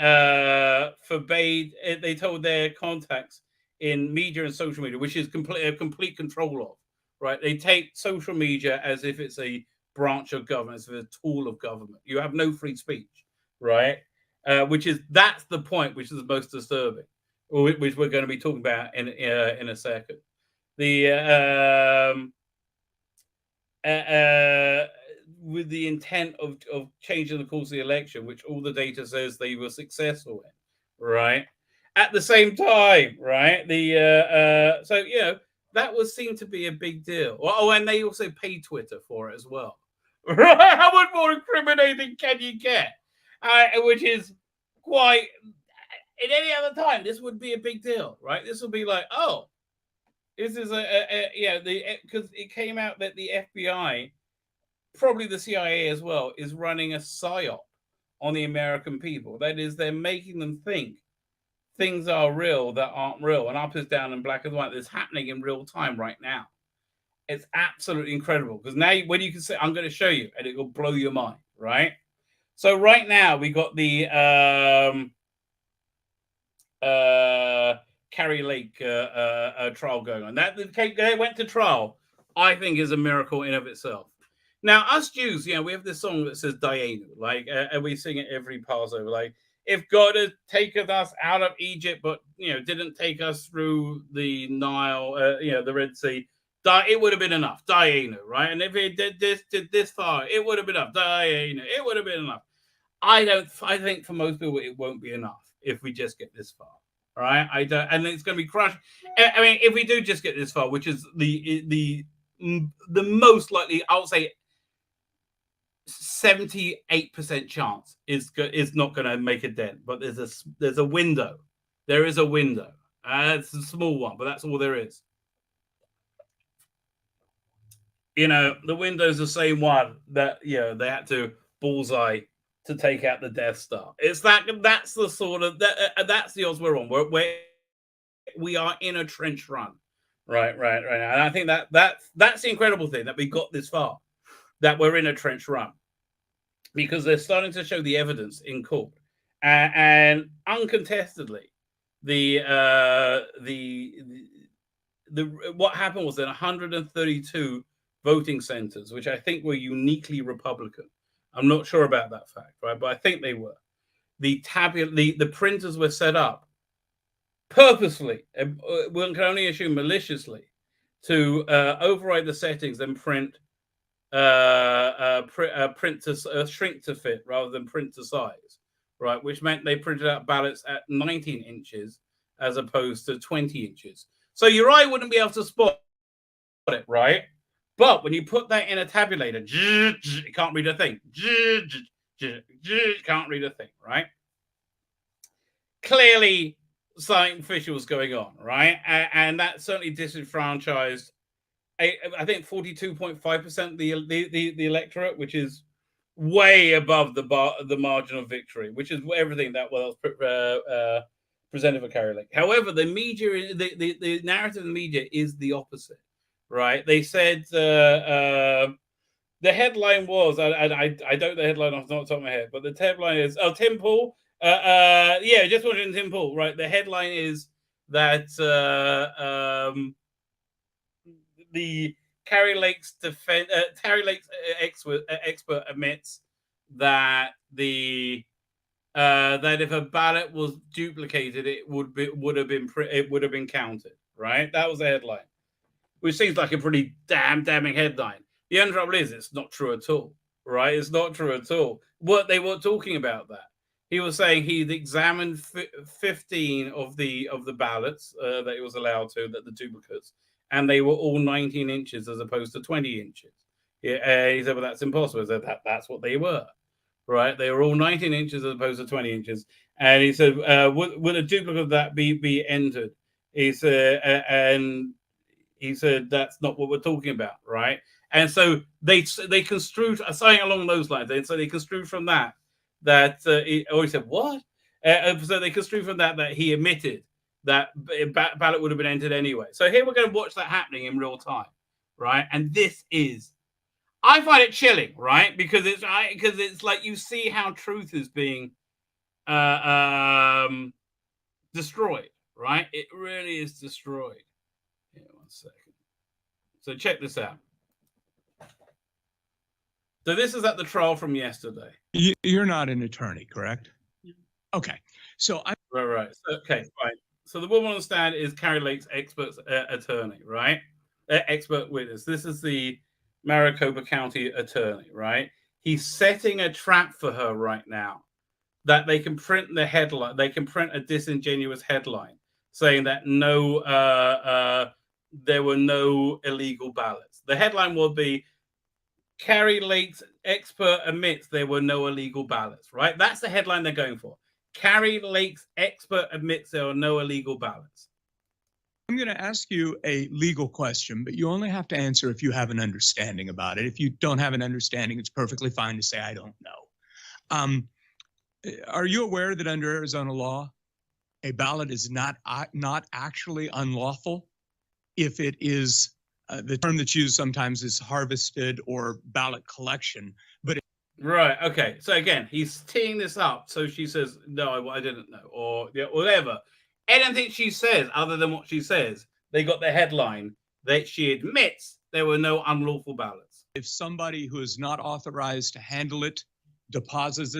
they told their contacts in media and social media, which is complete control of, right? They take social media as if it's a branch of government, as if it's a tool of government. You have no free speech, right? That's the point which is most disturbing, which we're going to be talking about in a second. With the intent of changing the course of the election, which all the data says they were successful in, right? At the same time, right? So that was seen to be a big deal. Oh, and they also paid Twitter for it as well. Right? How much more incriminating can you get? Which is quite. In any other time, this would be a big deal, right? This would be like, oh, this is because it came out that the FBI, probably the CIA as well, is running a psyop on the American people. That is, they're making them think things are real that aren't real, and up is down and black is white. That's happening in real time right now. It's absolutely incredible because now when you can say, I'm going to show you, and it will blow your mind, right? So right now we got the Carrie Lake trial going on. That they went to trial, I think, is a miracle in of itself. Now, us Jews, we have this song that says Dayenu, like, and we sing it every Passover, like, if God had taken us out of Egypt, but, didn't take us through the Nile, the Red Sea, it would have been enough, Dayenu, right? And if it did this far, it would have been enough, Dayenu, it would have been enough. I think for most people, it won't be enough if we just get this far, right? And it's going to be crushed. I mean, if we do just get this far, which is the most likely, I'll say 78% chance is not going to make a dent, but there's a window. There is a window. It's a small one, but that's all there is. The window's the same one that they had to bullseye to take out the Death Star. It's that's the sort of that's the odds we're on. We are in a trench run, right now. And I think that's the incredible thing, that we got this far, that we're in a trench run, because they're starting to show the evidence in court, and uncontestedly, what happened was that 132 voting centers, which I think were uniquely Republican. I'm not sure about that fact, right? But I think they were. The printers were set up purposely, one can only assume maliciously, to override the settings and print to shrink to fit rather than print to size, right? Which meant they printed out ballots at 19 inches as opposed to 20 inches. So your eye wouldn't be able to spot it, right? But when you put that in a tabulator, it can't read a thing. Can't read a thing, right? Clearly, something fishy was going on, right? And that certainly disenfranchised, I think, 42.5% the electorate, which is way above the margin of victory, which is everything that was presented for Carrie Lake. However, the media, the narrative of the media is the opposite. Right, they said the headline was, I don't know the headline off the top of my head, but the headline is, Tim Pool, just watching Tim Pool, right? The headline is that the Carrie Lake's expert admits that that if a ballot was duplicated, it would have been counted, right? That was the headline, which seems like a pretty damning headline. The only trouble is, it's not true at all, right? It's not true at all. What they were talking about that. He was saying he'd examined 15 of the ballots that he was allowed to, the duplicates, and they were all 19 inches as opposed to 20 inches. He said, well, that's impossible. I said, that's what they were, right? They were all 19 inches as opposed to 20 inches. And he said, would a duplicate of that be entered? He said, and he said, that's not what we're talking about, right? And so they construed something along those lines. And so they construed from that that he always said, what? So they construe from that he admitted that ballot would have been entered anyway. So here we're going to watch that happening in real time, right? And this is, I find it chilling, right? Because it's like you see how truth is being destroyed, right? It really is destroyed. Here, 1 second. So check this out. So this is at the trial from yesterday. You're not an attorney, correct? Okay. So Right. Okay, fine. So the woman on the stand is Carrie Lake's expert attorney, right? Expert witness. This is the Maricopa County attorney, right? He's setting a trap for her right now that they can print the headline. They can print a disingenuous headline saying that there were no illegal ballots. The headline will be, Carrie Lake's expert admits there were no illegal ballots, right? That's the headline they're going for. Carrie Lake's expert admits there are no illegal ballots. I'm going to ask you a legal question, but you only have to answer if you have an understanding about it. If you don't have an understanding, it's perfectly fine to say, I don't know. Are you aware that under Arizona law, a ballot is not actually unlawful if it is, the term that's used sometimes is harvested or ballot collection, but Right. Okay. So again, he's teeing this up. So she says, "No, I didn't know," or whatever. Anything she says, other than what she says, they got the headline that she admits there were no unlawful ballots. if somebody who is not authorized to handle it deposits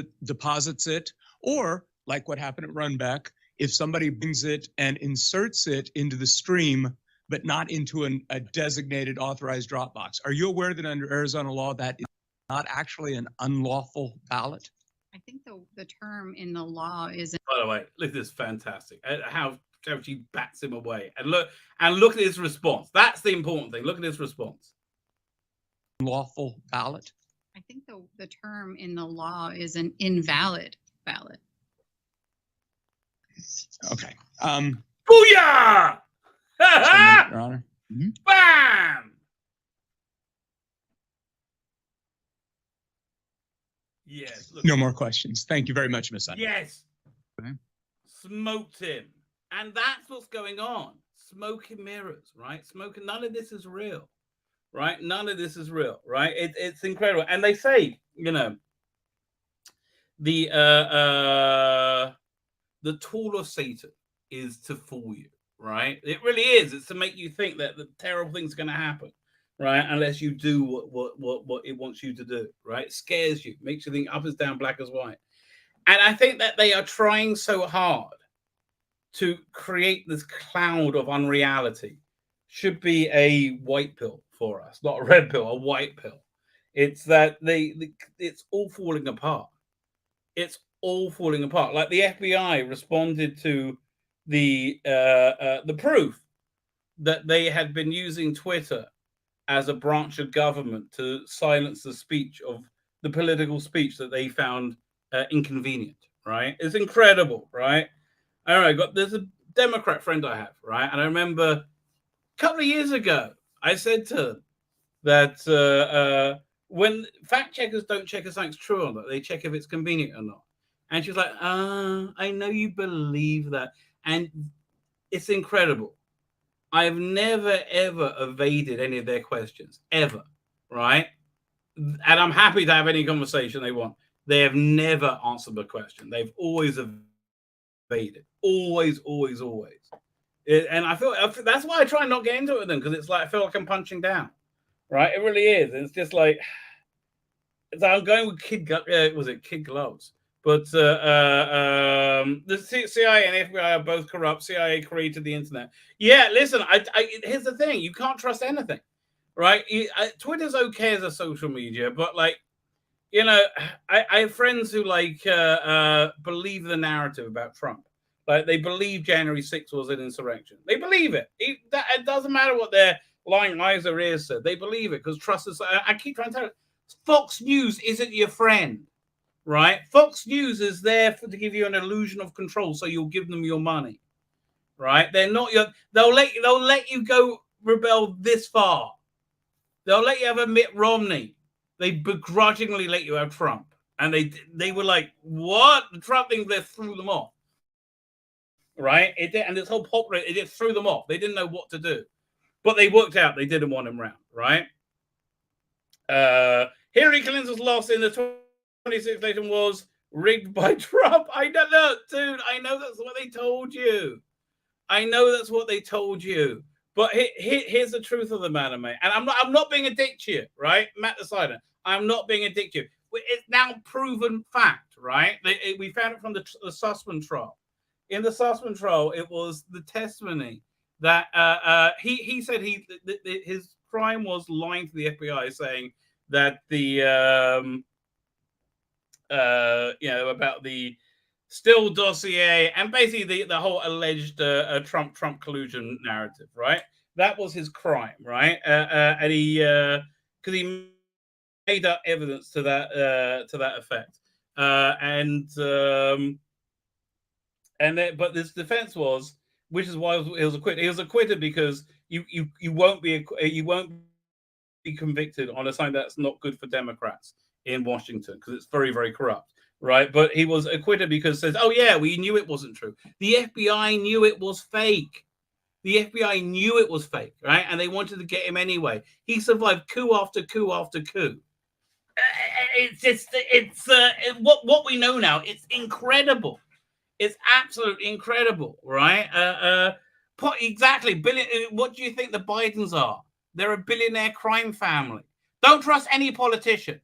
it, or like what happened at Runback, if somebody brings it and inserts it into the stream, but not into a designated authorized drop box. Are you aware that under Arizona law that is not actually an unlawful ballot? I think the term in the law is. By the way, look, this is fantastic. How she bats him away, and look at his response. That's the important thing. Look at his response. Lawful ballot. I think the term in the law is an invalid ballot. Okay. Booyah! Your Honor. Bam! Yes. Look. No more questions. Thank you very much, Ms. Hunter. Yes. Okay. Smoked him. And that's what's going on. Smoke and mirrors, right? Smoke. None of this is real, right? None of this is real, right? It's incredible. And they say, the tool of Satan is to fool you, right? It really is. It's to make you think that the terrible thing's going to happen, right? Unless you do what it wants you to do, right? It scares you, makes you think up is down, black is white. And I think that they are trying so hard to create this cloud of unreality. Should be a white pill for us, not a red pill, a white pill. It's that it's all falling apart. It's all falling apart. Like the FBI responded to the proof that they had been using Twitter as a branch of government to silence the speech of the political speech that they found inconvenient, right? It's incredible, right? All right, there's a Democrat friend I have, right? And I remember a couple of years ago, I said to them that when fact checkers don't check if something's true or not, they check if it's convenient or not. And she's like, I know you believe that. And it's incredible. I've never, ever evaded any of their questions, ever, right? And I'm happy to have any conversation they want. They have never answered the question. They've always evaded. Always. And I feel that's why I try and not get into it with them, because it's like I feel like I'm punching down, right? It really is. It's just like, I'm going with kid gloves. But the CIA and FBI are both corrupt. CIA created the internet. Yeah, listen, here's the thing. You can't trust anything, right? Twitter's okay as a social media, but like, I have friends who believe the narrative about Trump. Like, they believe January 6th was an insurrection. They believe it. It doesn't matter what their lying eyes or ears said. They believe it because trust is. I keep trying to tell you, Fox News isn't your friend. Right? Fox News is there to give you an illusion of control, so you'll give them your money. Right? They're not your. They'll let you go rebel this far. They'll let you have a Mitt Romney. They begrudgingly let you have Trump. And they were like, what? The Trump thing, they threw them off. Right? It did, and this whole popular, it just threw them off. They didn't know what to do. But they worked out they didn't want him round, right? Hillary Clinton's loss in the 2016 election was rigged by Trump. I don't know, dude. I know that's what they told you. But here's the truth of the matter, mate. And I'm not being a dick to you, right? Matt Decider. I'm not being a dick to you. It's now proven fact, right? We found it from the Sussman trial. In the Sussman trial, it was the testimony that he said his crime was lying to the FBI, saying that about the Still dossier and basically the whole alleged Trump collusion narrative, right? That was his crime, right? And he because he made up evidence to that effect, but this defense was, which is why he was acquitted. He was acquitted because you won't be convicted on a sign that's not good for Democrats in Washington because it's very, very corrupt, right? But he was acquitted because it says, oh yeah, we knew it wasn't true. The FBI knew it was fake. The FBI knew it was fake, right? And they wanted to get him anyway. He survived coup after coup after coup. It's what we know now. It's incredible. It's absolutely incredible, right? Exactly. What do you think the Bidens are? They're a billionaire crime family. Don't trust any politician.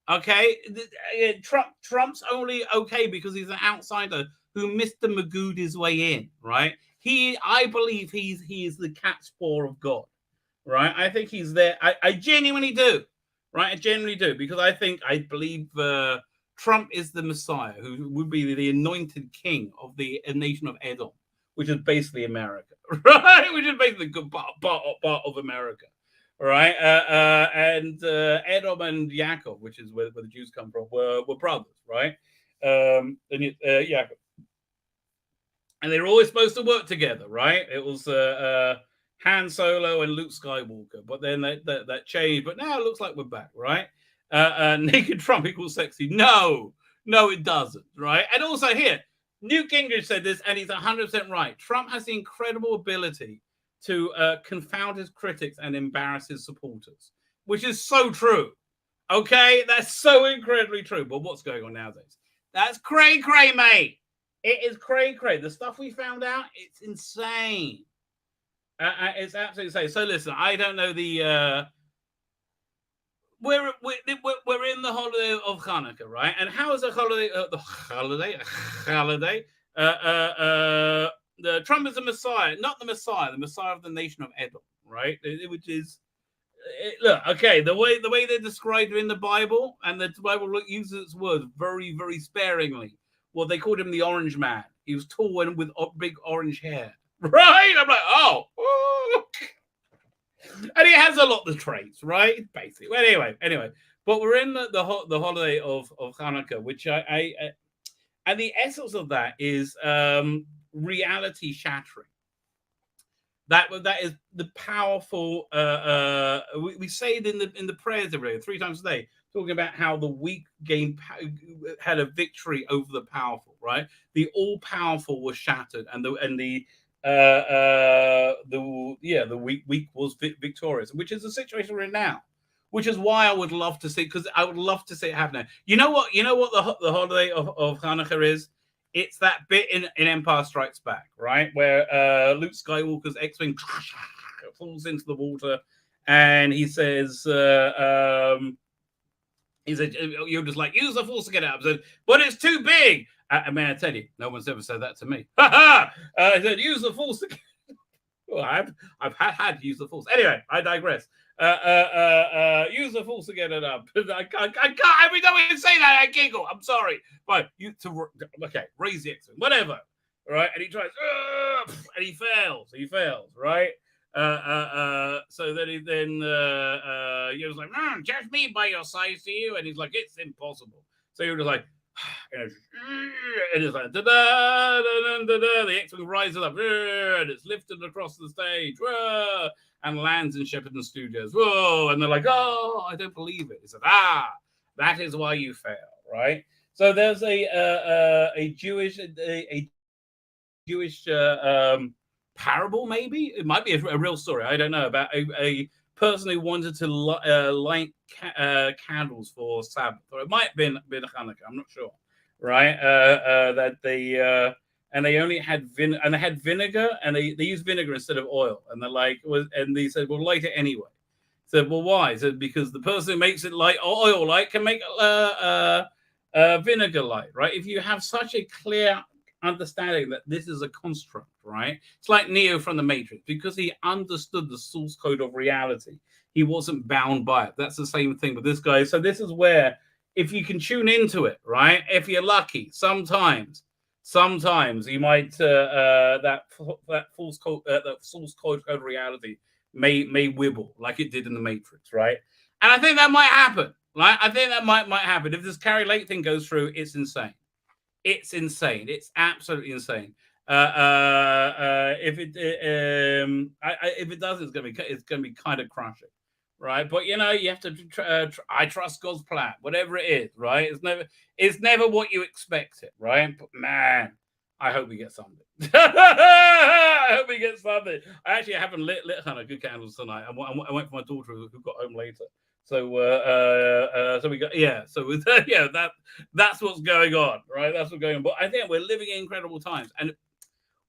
Okay, Trump's only okay because he's an outsider who Mr. Magooed his way in, right? I believe he is the cat's paw of God, right? I think he's there. I genuinely do, right? I genuinely do because I believe Trump is the Messiah who would be the anointed king of the nation of Edom, which is basically America, right? Which is basically a good part of America. Right, and Edom and Yaakov, which is where the Jews come from, were brothers, right? Yaakov, and they were always supposed to work together, right? It was Han Solo and Luke Skywalker, but then that changed. But now it looks like we're back, right? Naked Trump equals sexy. No, it doesn't, right? And also here, Newt Gingrich said this, and he's 100% right. Trump has the incredible ability to confound his critics and embarrass his supporters, which is so true. Okay, that's so incredibly true. But what's going on nowadays? That's cray, mate. It is cray. The stuff we found out, it's insane. It's absolutely insane. So listen, I don't know we're in the holiday of Hanukkah, right? And how is the holiday? The Trump is the Messiah, not the Messiah of the nation of Edom, right? Which is, look, okay, the way they described him in the Bible, and the Bible uses its words very, very sparingly. Well, they called him the Orange Man. He was tall and with big orange hair, right? I'm like, oh. And he has a lot of traits, right? Basically. Well, anyway. But we're in the holiday of Hanukkah, which I and the essence of that is reality shattering. That is the powerful. We say it in the prayers every day, 3 times a day, talking about how the weak had a victory over the powerful. Right, the all powerful was shattered, and the weak was victorious, which is the situation we're in now. Which is why I would love to see, because I would love to see it happen. You know what the holiday of Hanukkah is? It's that bit in Empire Strikes Back, right? Where Luke Skywalker's X-Wing falls into the water and he says, you're just like, use the Force to get out. I said, but it's too big. And may I tell you, no one's ever said that to me. I said, use the Force to get well, I've had to use the Force. Anyway, I digress. Use the Force to get it up. I can't. Every time I say that, I giggle. I'm sorry. But raise the X-Wing, whatever. Right? And he tries, and he fails. Right? So then he was like, judge me by your size to you, and he's like, it's impossible. So he was like, and it's like the X-Wing rises up and it's lifted across the stage and lands in Shepperton Studios. Whoa! And they're like, oh, I don't believe it. He said, that is why you fail, right? So there's a Jewish parable, maybe it might be a real story. I don't know, about a person who wanted to light candles for Sabbath, or it might have been Hanukkah. I'm not sure, right? That they and they only had and they had vinegar, and they used vinegar instead of oil, and they're like, and they said, well, light it anyway. Said, well, why? Said, because the person who makes it light or oil light can make vinegar light, right? If you have such a clear understanding that this is a construct, right? It's like Neo from the Matrix, because he understood the source code of reality. He wasn't bound by it. That's the same thing with this guy. So this is where, if you can tune into it, right? If you're lucky, sometimes you might that source code of reality may wibble like it did in the Matrix, right? And I think that might happen. Right? I think that might happen. If this Carrie Lake thing goes through, it's insane. It's insane. It's absolutely insane. If it does, it's gonna be kind of crushing, right? But you know, you have to. I trust God's plan, whatever it is, right? It's never what you expect it, right? But man, I hope we get something. I hope we get something. I haven't lit good candles tonight. I went for my daughter who got home later. So so we got that's what's going on, right? That's what's going on. But I think we're living in incredible times, and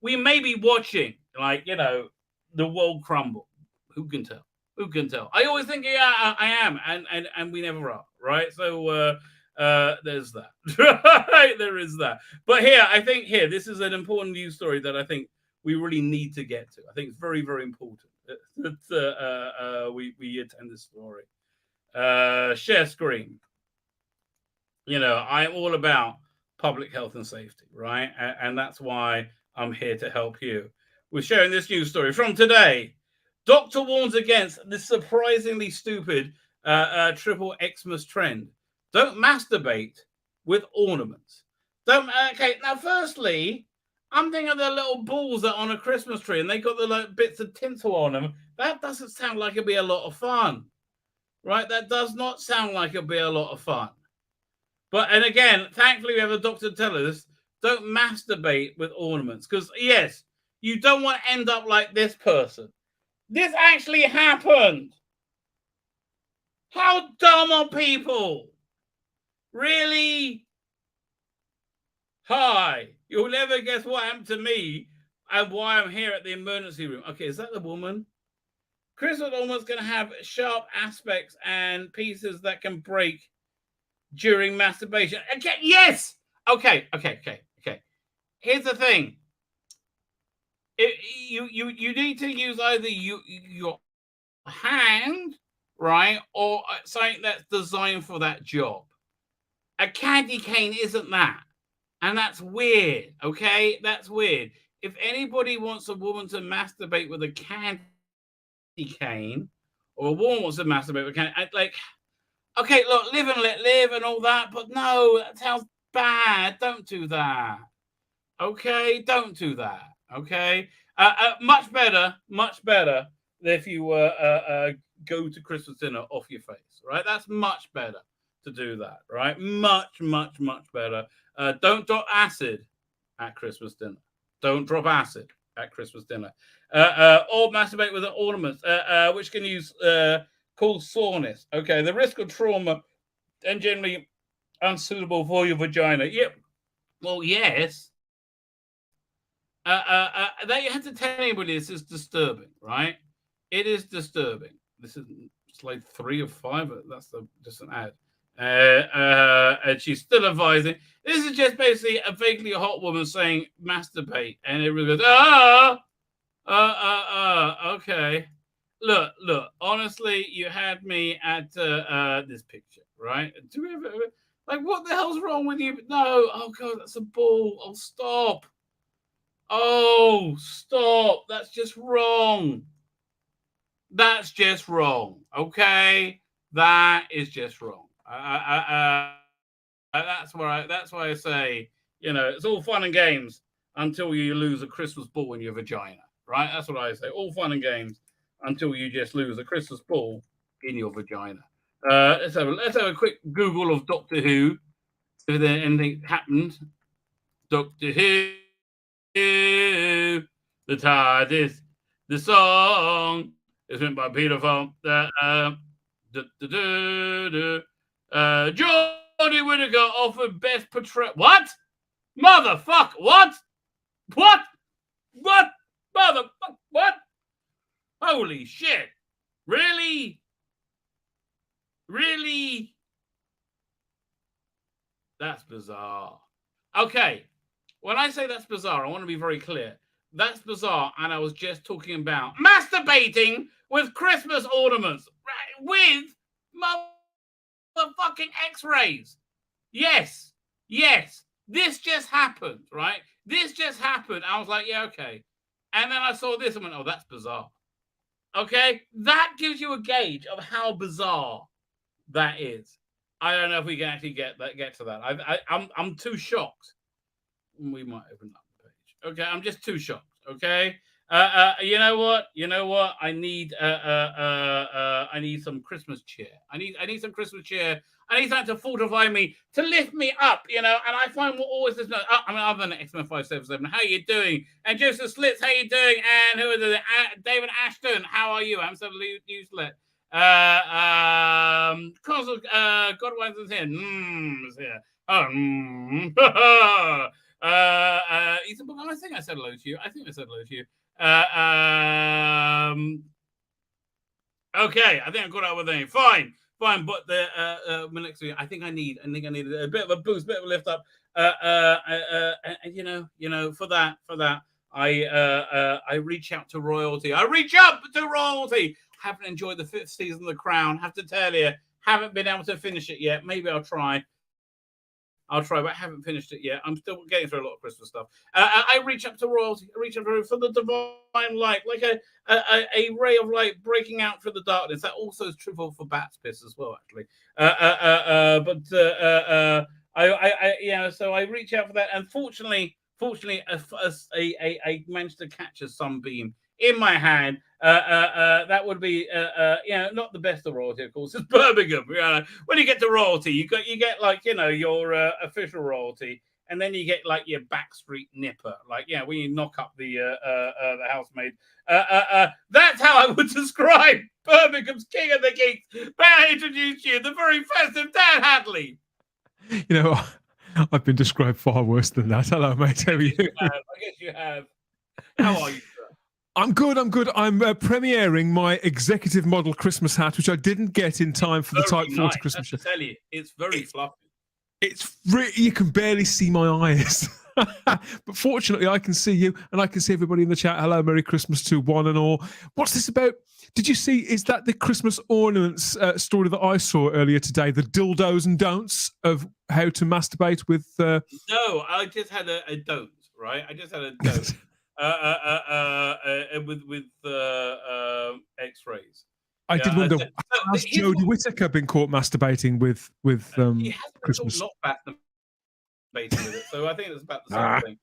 we may be watching, like, you know, the world crumble. Who can tell? Who can tell? I always think, yeah, I am, and we never are, right? So there's that. Right? There is that. But I think this is an important news story that I think we really need to get to. I think it's very, very important that we attend this story. Share screen. You know, I'm all about public health and safety, right? And that's why I'm here to help you. We're sharing this news story from today. Doctor warns against the surprisingly stupid triple Xmas trend. Don't masturbate with ornaments. Okay, now firstly, I'm thinking of the little balls that are on a Christmas tree and they got the bits of tinsel on them. That doesn't sound like it'd be a lot of fun. Right, that does not sound like it'll be a lot of fun. And again, thankfully, we have a doctor tell us, don't masturbate with ornaments. Because, yes, you don't want to end up like this person. This actually happened. How dumb are people? Really? Hi. You'll never guess what happened to me and why I'm here at the emergency room. Okay, is that the woman? Christmas ornaments going to have sharp aspects and pieces that can break during masturbation. Okay, yes. Okay. Here's the thing. You need to use either your hand, right, or something that's designed for that job. A candy cane isn't that, and that's weird. Okay, that's weird. If anybody wants a woman to masturbate with a candy cane, or a woman wants to masturbate with a cane, like, okay, look, live and let live and all that, but no, that sounds bad. Don't do that. Okay, don't do that. Okay, much better if you go to Christmas dinner off your face, right? That's much better to do that, right? Much better. Don't drop acid at Christmas dinner. Don't drop acid at Christmas dinner. Or masturbate with ornaments, which can use called soreness. Okay, the risk of trauma and generally unsuitable for your vagina. Yep. Well, yes. They have to tell anybody this is disturbing, right? It is disturbing. This is slide 3 of 5. That's just an ad. And she's still advising. This is just basically a vaguely hot woman saying masturbate, and everybody goes, okay. Look. Honestly, you had me at this picture, right? Do we ever, like, what the hell's wrong with you? No. Oh God, that's a ball. Oh, stop. Oh, stop. That's just wrong. That's just wrong. Okay, that is just wrong. That's why I say, you know, it's all fun and games until you lose a Christmas ball in your vagina, right? That's what I say. All fun and games until you just lose a Christmas ball in your vagina. Let's have a quick Google of Doctor Who if there anything happened, Doctor Who, the TARDIS, the song is written by Peter Falk. Jodie Whittaker offered best portrayal. What? Motherfucker! What? What? What? Motherfucker! What? Holy shit! Really? Really? That's bizarre. Okay. When I say that's bizarre, I want to be very clear. That's bizarre, and I was just talking about masturbating with Christmas ornaments, with motherfucking X-rays. Yes. This just happened, right? This just happened. I was like, yeah, okay. And then I saw this and went, oh, that's bizarre. Okay? That gives you a gauge of how bizarre that is. I don't know if we can actually get to that. I'm too shocked. We might open up the page. Okay, I'm just too shocked. Okay. You know what? I need some Christmas cheer. I need some Christmas cheer. I need something to fortify me, to lift me up, And I find what always is other than X-Men 577. How you doing? And Joseph Slits, how you doing? And who is it? David Ashton, how are you? I'm so useless. Godwin's is here. Is here. Ethan Book, I think I said hello to you. Okay, I think I got out with a name. Fine. But the next week, I think I need a bit of a boost, bit of a lift up. And for that, I reach out to royalty. Haven't enjoyed the 5th season of The Crown. Have to tell you, haven't been able to finish it yet. Maybe I'll try. But I haven't finished it yet. I'm still getting through a lot of Christmas stuff. I reach up to royalty. I reach up for the divine light, like a ray of light breaking out through the darkness. That also is true for bat's piss as well, actually. So I reach out for that, and fortunately, I managed to catch a sunbeam in my hand. That would be not the best of royalty, of course. It's Birmingham. When you get to royalty, you get like your official royalty, and then you get like your backstreet nipper, like when you knock up the housemaid. That's how I would describe Birmingham's King of the Geeks. May I introduce you, the very festive Dan Hadley. I've been described far worse than that. Hello, mate. How are you? I guess you have. How are you? I'm good. I'm premiering my executive model Christmas hat, which I didn't get in time for the Type 40 Christmas show. I tell you, it's very fluffy. It's really, you can barely see my eyes. But fortunately, I can see you, and I can see everybody in the chat. Hello, Merry Christmas to one and all. What's this about? Did you see, is that the Christmas ornaments story that I saw earlier today, the dildos and don'ts of how to masturbate with... No, I just had a don't, right? I just had a don't. With X-rays. I did wonder, has Jodie Whittaker been caught masturbating with he hasn't Christmas? Not masturbating with it, so I think it's about the same thing.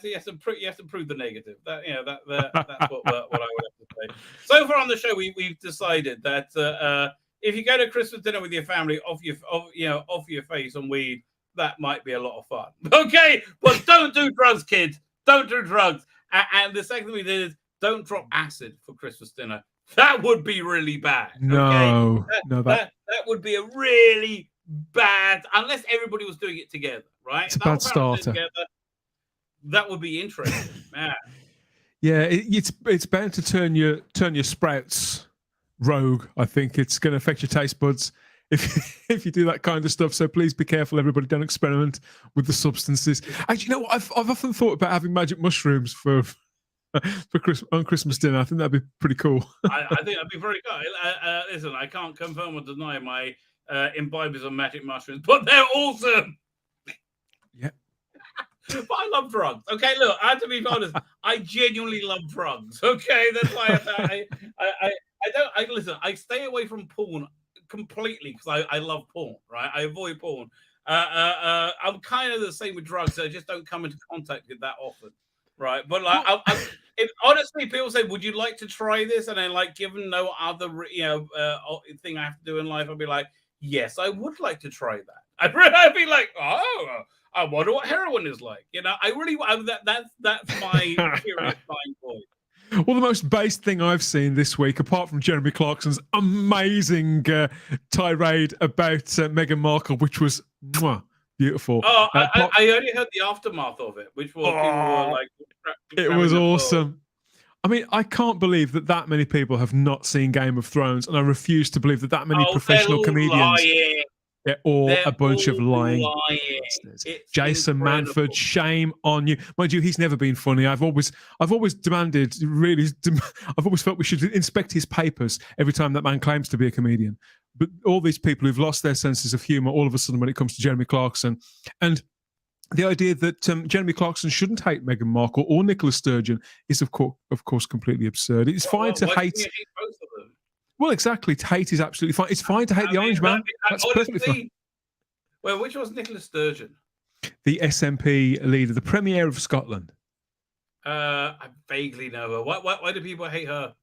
He has to prove the negative. That's what I would have to say. So far on the show, we've decided that if you go to Christmas dinner with your family, off your face on weed, that might be a lot of fun. Okay, but don't do drugs, kids. Don't do drugs. And the second thing we did is don't drop acid for Christmas dinner. That would be really bad. No, that would be a really bad, unless everybody was doing it together, right? It's a bad starter. That would be interesting, man. Yeah, it's bound to turn your sprouts rogue. I think it's going to affect your taste buds if you do that kind of stuff. So please be careful, everybody. Don't experiment with the substances. Actually, you know what? I've often thought about having magic mushrooms on Christmas dinner. I think that'd be pretty cool. I think that'd be very cool. Listen, I can't confirm or deny my imbibers of magic mushrooms, but they're awesome. Yeah. But I love drugs. Okay, look, I have to be honest. I genuinely love drugs. Okay, that's why I listen. I stay away from porn completely because I love porn. Right, I avoid porn. I'm kind of the same with drugs. So I just don't come into contact with that often. Right, but like, if honestly, people say, "Would you like to try this?" and then, like, given no other, thing I have to do in life, I'd be like, "Yes, I would like to try that." I'd be like, oh, I wonder what heroin is like. That's my curious mind point. Well, the most based thing I've seen this week, apart from Jeremy Clarkson's amazing tirade about Meghan Markle, which was beautiful. Oh, I only heard the aftermath of it, which was people were like, it was awesome. I mean, I can't believe that many people have not seen Game of Thrones, and I refuse to believe that many professional comedians. They're all a bunch of lying. Jason incredible. Manford, shame on you. Mind you, he's never been funny. I've always demanded, I've always felt we should inspect his papers every time that man claims to be a comedian. But all these people who've lost their senses of humor all of a sudden when it comes to Jeremy Clarkson, and the idea that Jeremy Clarkson shouldn't hate Meghan Markle or Nicola Sturgeon is, of course, completely absurd. It's fine to hate. Both of them? Well, exactly. To hate is absolutely fine. It's fine to hate the Orange Man. That's perfectly fine. Well, which was Nicola Sturgeon? The SNP leader, the Premier of Scotland. I vaguely know her. Why do people hate her?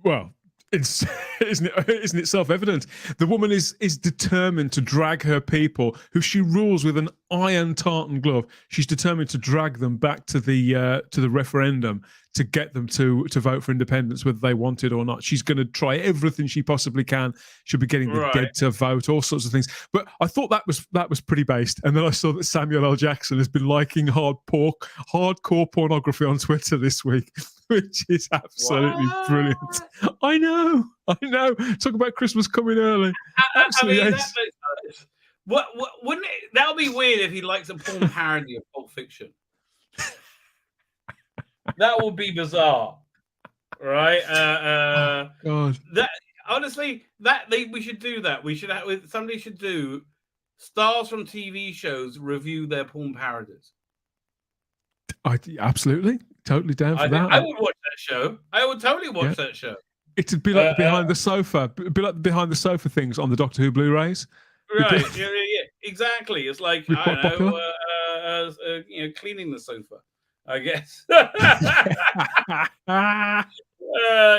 Well, isn't it self-evident? The woman is determined to drag her people, who she rules with an iron tartan glove. She's determined to drag them back to the referendum to get them to vote for independence, whether they want it or not. She's going to try everything she possibly can. She'll be getting the dead to vote, all sorts of things. But I thought that was pretty based. And then I saw that Samuel L. Jackson has been liking hardcore pornography on Twitter this week, which is absolutely brilliant. I know. Talk about Christmas coming early. Absolutely. I mean, wouldn't it? That would be weird if he likes a porn parody of Pulp Fiction. That would be bizarre, right? God. That honestly, we should do that. Somebody should do stars from TV shows review their porn parodies. Absolutely, totally down for that. I would watch that show. I would totally watch that show. It'd be like behind the sofa, behind the sofa things on the Doctor Who Blu-rays. Right? Yeah, exactly. It's like I don't know, cleaning the sofa. I guess.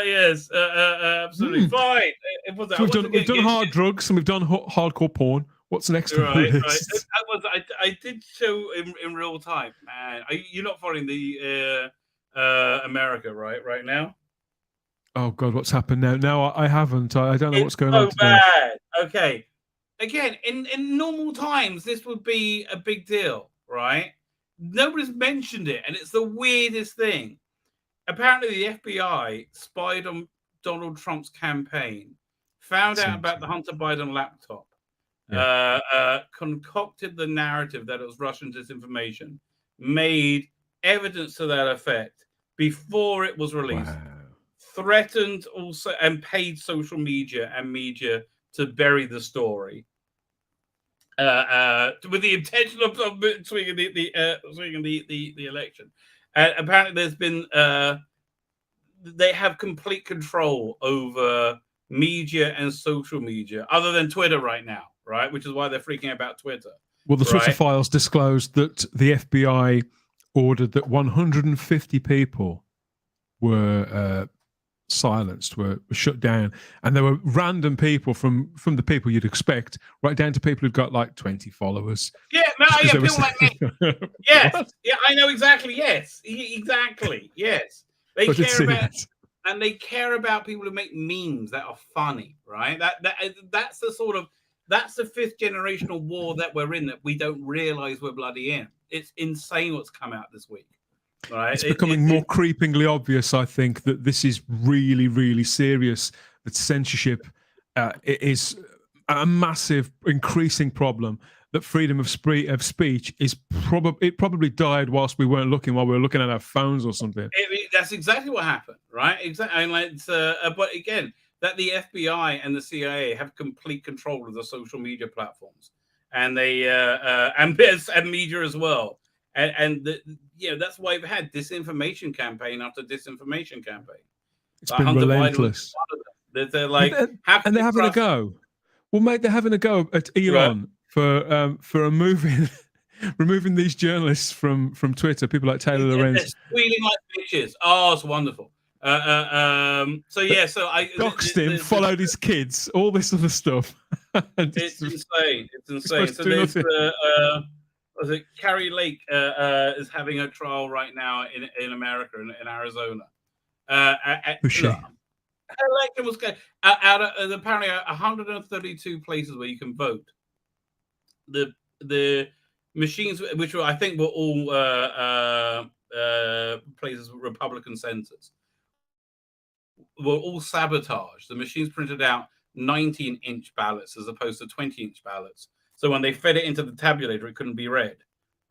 Yes, absolutely fine. So we've done hard drugs and we've done hardcore porn. What's next on the list? I did show in real time, man. You're not following the America right now? Oh God, what's happened now? No, I haven't. I don't know what's going on. So bad. Okay. Again, in normal times, this would be a big deal, right? Nobody's mentioned it, and it's the weirdest thing. Apparently, the FBI spied on Donald Trump's campaign, found out about the Hunter Biden laptop, concocted the narrative that it was Russian disinformation, made evidence to that effect before it was released, threatened also and paid social media and media to bury the story. With the intention of swinging the election. Apparently, there's been they have complete control over media and social media, other than Twitter right now, right? Which is why they're freaking about Twitter. Well, the Twitter files disclosed that the FBI ordered that 150 people were silenced, were shut down, and there were random people from the people you'd expect, right down to people who've got like 20 followers. Yeah, no, yeah, people like me. Yes, yeah, I know exactly. Yes, exactly. Yes, they care about people who make memes that are funny, right? That's the fifth generational war that we're in that we don't realize we're bloody in. It's insane what's come out this week. Right. It's becoming more creepingly obvious, I think, that this is really, really serious, that censorship is a massive, increasing problem, that freedom of speech is probably died whilst we weren't looking, while we were looking at our phones or something. That's exactly what happened, right? Exactly. And but again, that the FBI and the CIA have complete control of the social media platforms, and they and media as well. And that's why we've had disinformation campaign after disinformation campaign. It's been relentless. They're like, and they're having a go. Well, mate, they're having a go at Elon for removing these journalists from Twitter. People like Taylor Lorenz. They're squealing like bitches. Oh, it's wonderful. So I doxed him, followed his kids, all this other stuff. It's insane. It's insane. supposed So to do there's nothing. was it Carrie Lake is having a trial right now in America in Arizona. Was she? Look, her election was out of apparently 132 places where you can vote. The machines, which I think were all places Republican centers, were all sabotaged. The machines printed out 19-inch ballots as opposed to 20-inch ballots. So when they fed it into the tabulator, it couldn't be read,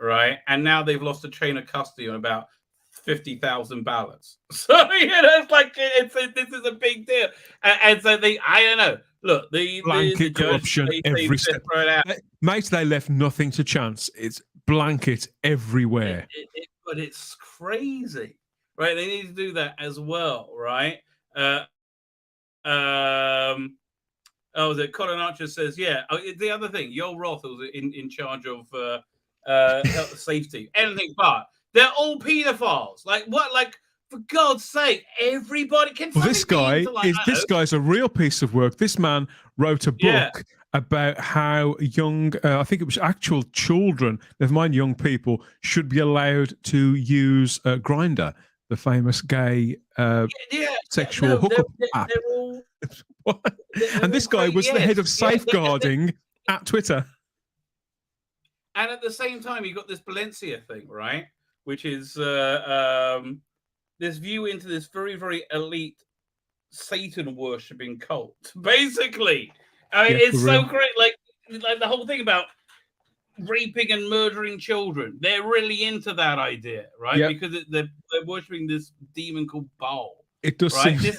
right? And now they've lost a chain of custody on about 50,000 ballots. So it's like this is a big deal. And so I don't know. Look, the blanket judge, corruption every step. Mate, they left nothing to chance. It's blanket everywhere. But it's crazy, right? They need to do that as well, right? Colin Archer says, yeah. The other thing, Yoel Roth was in charge of health safety. Anything but. They're all pedophiles. Like what? Like for God's sake, everybody can. Well, this guy's a real piece of work. This man wrote a book about how young, I think it was actual children, never mind young people, should be allowed to use Grindr, the famous gay sexual hookup app. And this guy was the head of safeguarding at Twitter. And at the same time, you got this Valencia thing, right? Which is this view into this very, very elite Satan worshipping cult. Basically, I mean, it's so great. Like the whole thing about raping and murdering children. They're really into that idea, right? Yep. Because they're worshipping this demon called Baal. It does right? seem...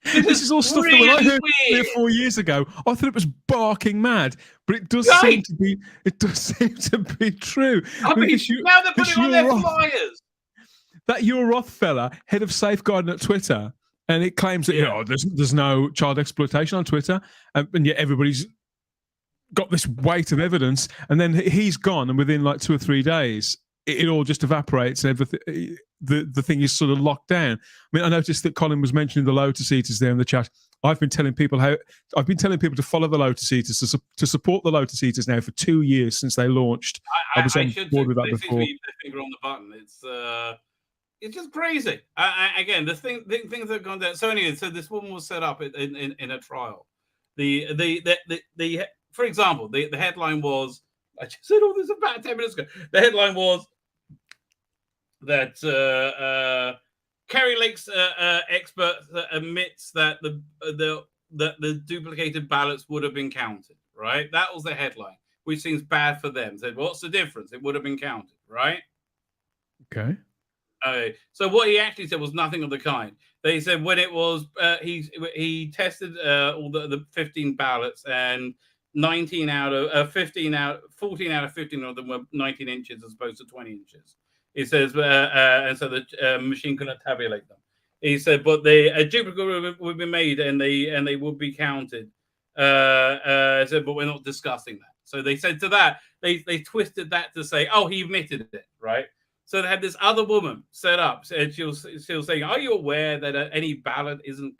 This is all stuff really that when I heard 3 or 4 years ago, I thought it was barking mad, but it does seem to be. It does seem to be true. I mean, now they're putting on their flyers. That Yoel Roth fella, head of safeguarding at Twitter, and it claims that there's no child exploitation on Twitter, and yet everybody's got this weight of evidence, and then he's gone, and within like 2 or 3 days, it all just evaporates, and everything. The thing is sort of locked down. I mean, I noticed that Colin was mentioning the Lotus Eaters there in the chat. I've been telling people to follow the Lotus Eaters, to support the Lotus Eaters now for 2 years since they launched. I was on board with that before. The finger on the button. It's just crazy. Again, things that have gone down. So anyway, so this woman was set up in a trial. For example, the headline was. I just said all this about 10 minutes ago. The headline was that Kerry Lake's expert admits that the duplicated ballots would have been counted, right? That was the headline, which seems bad for them. Said, what's the difference? It would have been counted, right? Okay. So what he actually said was nothing of the kind. They said when it was he tested all the 15 ballots, and 14 out of 15 of them were 19 inches as opposed to 20 inches. He says, and so the machine couldn't tabulate them. He said, but a duplicate would be made and they would be counted. Said, but we're not discussing that. So they said to that, they twisted that to say, oh, he admitted it, right? So they had this other woman set up, and she was saying, are you aware that any ballot isn't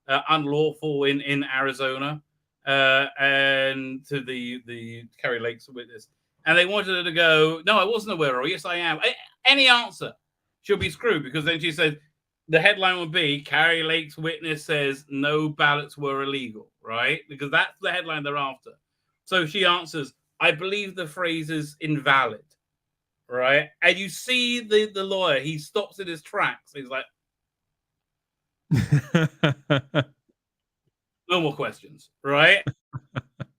unlawful in Arizona? And to the Kerry Lake's witness. And they wanted her to go, no, I wasn't aware, or yes, I am. Any answer, she'll be screwed, because then she said the headline would be Kerry Lake's witness says no ballots were illegal, right? Because that's the headline they're after. So she answers, I believe the phrase is invalid, right? And you see the lawyer, he stops in his tracks. He's like, no more questions, right?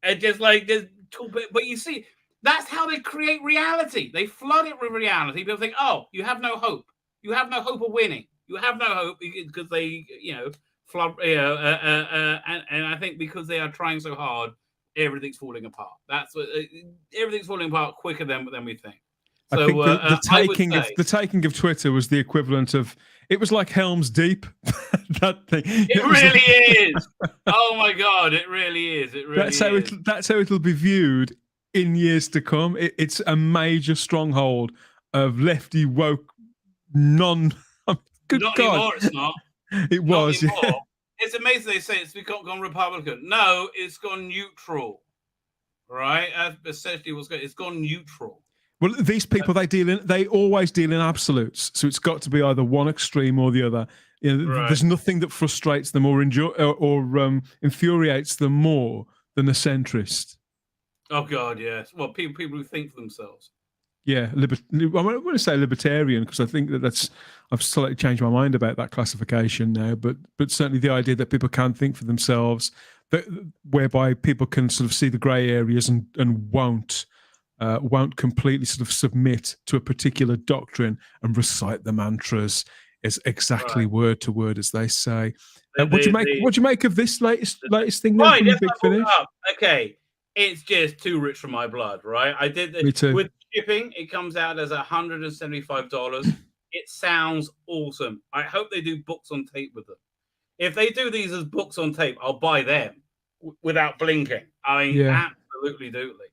And just like this, but you see, that's how they create reality. They flood it with reality. People think, oh, you have no hope. You have no hope of winning. You have no hope because they, flood, and I think because they are trying so hard, everything's falling apart. That's what everything's falling apart quicker than we think. So I think the taking of Twitter was the equivalent of, it was like Helm's Deep. That thing. It really is. Oh my God, it really is. It really is. That's how it'll be viewed in years to come. It's a major stronghold of lefty woke Not anymore, it's not. It was. Not anymore. It's amazing they say it's gone Republican. No, it's gone neutral. Right? That's essentially what's going. It's gone neutral. Well, these people they always deal in absolutes, so it's got to be either one extreme or the other. You know, Right. There's nothing that frustrates them or infuriates them more than a centrist. Oh God, yes. Well, people who think for themselves. Yeah, I want to say libertarian because I think that's I've slightly changed my mind about that classification now, but certainly the idea that people can think for themselves, that whereby people can sort of see the grey areas and won't completely sort of submit to a particular doctrine and recite the mantras is exactly word to word as they say. What do you make of this latest thing then from Big Finish? Okay, it's just too rich for my blood, right? I did this. Me too. With shipping, it comes out as $175. It sounds awesome. I hope they do books on tape with them. If they do these as books on tape, I'll buy them without blinking. I mean, absolutely, doodly.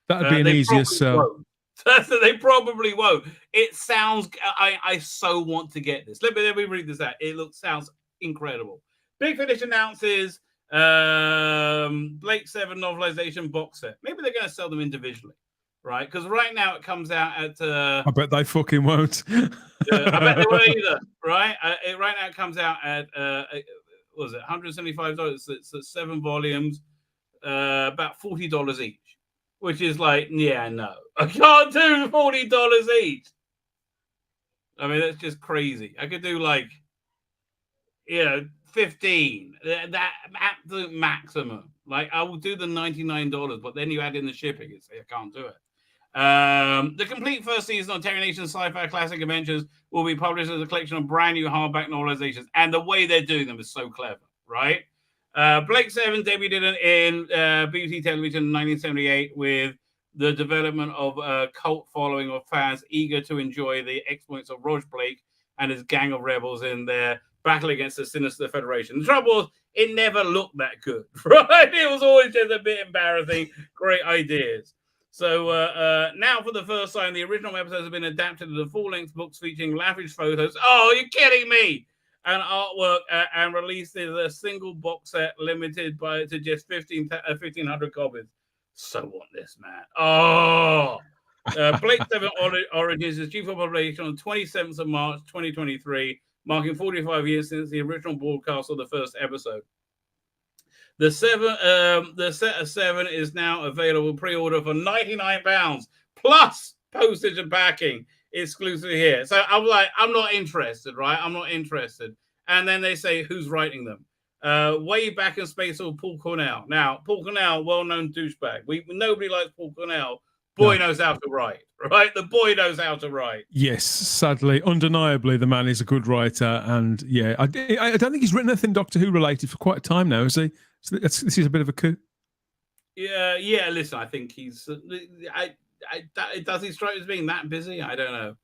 That'd be an easier sell. They probably won't. It sounds. I so want to get this. Let me read this out. Sounds incredible. Big Finish announces Blake 7 novelization box set. Maybe they're going to sell them individually, right? Because right now it comes out at. I bet they fucking won't. I bet they won't either, right? Right now it comes out at what was it, $175? It's 7 volumes, about $40 each. Which is like, yeah, no. I can't do $40 each. I mean, that's just crazy. I could do like, 15. That absolute maximum. Like, I will do the $99, but then you add in the shipping. I can't do it. The complete first season of Terry Nation's sci-fi classic adventures will be published as a collection of brand new hardback novelizations. And the way they're doing them is so clever, right? Blake 7 debuted in BBC television in 1978 with the development of a cult following of fans eager to enjoy the exploits of Roger Blake and his gang of rebels in their battle against the sinister Federation. The trouble was, it never looked that good, right? It was always just a bit embarrassing. Great ideas. So now, for the first time, the original episodes have been adapted to the full-length books featuring lavish photos. Oh, you're kidding me! And artwork, and released as a single box set limited to just 1,500 copies. So want this, man. Oh! Blake 7 Origins is due for publication on the 27th of March, 2023, marking 45 years since the original broadcast of the first episode. The set of 7 is now available pre-order for £99 plus postage and packing. Exclusively here. So I'm like, I'm not interested, right? I'm not interested. And then they say, who's writing them? Way back in space, or Paul Cornell. Now, Paul Cornell, well-known douchebag. Nobody likes Paul Cornell. Boy knows how to write, right? The boy knows how to write. Yes, sadly, undeniably, the man is a good writer. And yeah, I don't think he's written anything Doctor Who related for quite a time now, is he? So this is a bit of a coup. Yeah. Listen, I think he's. Does he strike as being that busy? I don't know.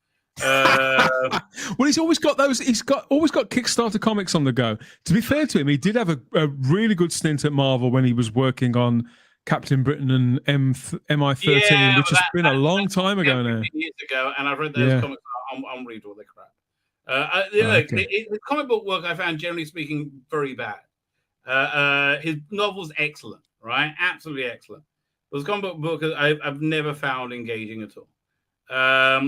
Well, he's always got those. Always got Kickstarter comics on the go. To be fair to him, he did have a really good stint at Marvel when he was working on Captain Britain and MI13, which has been a long time ago now. Years ago, and I've read those comics. I'm reading all the crap. The comic book work I found, generally speaking, very bad. His novel's excellent, right? Absolutely excellent. But the comic book I've never found engaging at all.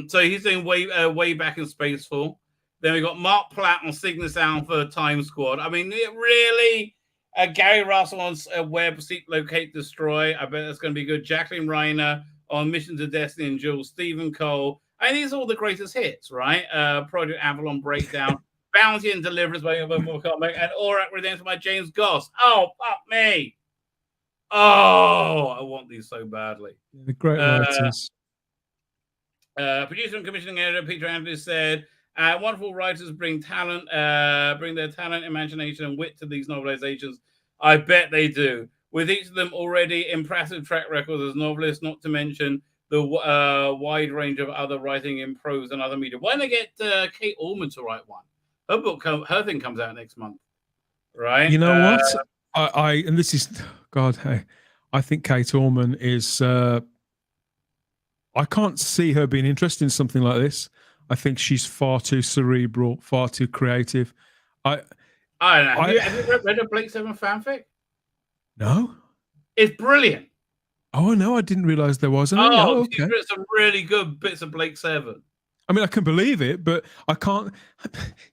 So he's doing way back in Spacefall. Then we got Mark Platt on Cygnus Alpha Time Squad. I mean, really? Gary Russell on Web, Seek, Locate, Destroy. I bet that's going to be good. Jacqueline Reiner on Mission to Destiny and Jules. Stephen Cole. I mean, these are all the greatest hits, right? Project Avalon Breakdown. Bounty and Deliverance by comic, and Aurak Redemption by James Goss. Oh, fuck me. Oh, I want these so badly. The great writers. Producer and commissioning editor Peter Andrews said, wonderful writers bring their talent, imagination, and wit to these novelizations. I bet they do. With each of them already impressive track records as novelists, not to mention the wide range of other writing in prose and other media. Why don't they get Kate Allman to write one? Her thing comes out next month, right? You know what? And this is, God, hey, I think Kate Allman is. I can't see her being interested in something like this. I think she's far too cerebral, far too creative. I don't know. Have you read a Blake Seven fanfic? No. It's brilliant. Oh no, I didn't realize there was. Okay. He's written some really good bits of Blake Seven. I mean, I can believe it, but I can't.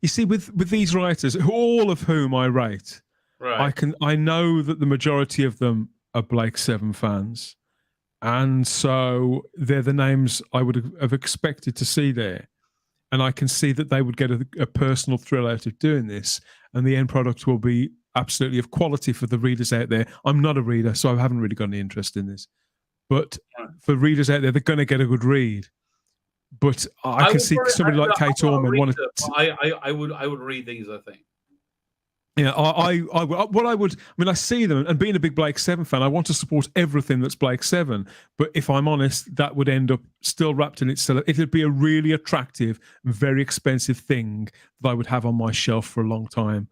You see, with these writers, all of whom I rate, right? I know that the majority of them are Blake Seven fans, and so they're the names I would have expected to see there, and I can see that they would get a personal thrill out of doing this, and the end product will be absolutely of quality for the readers out there. I'm not a reader, so I haven't really got any interest in this, but for readers out there, they're going to get a good read. But I can see somebody like Kate Orman wanted. I would read these. I think. Yeah, I see them, and being a big Blake Seven fan, I want to support everything that's Blake Seven. But if I'm honest, that would end up still wrapped in itself. It'd be a really attractive, very expensive thing that I would have on my shelf for a long time.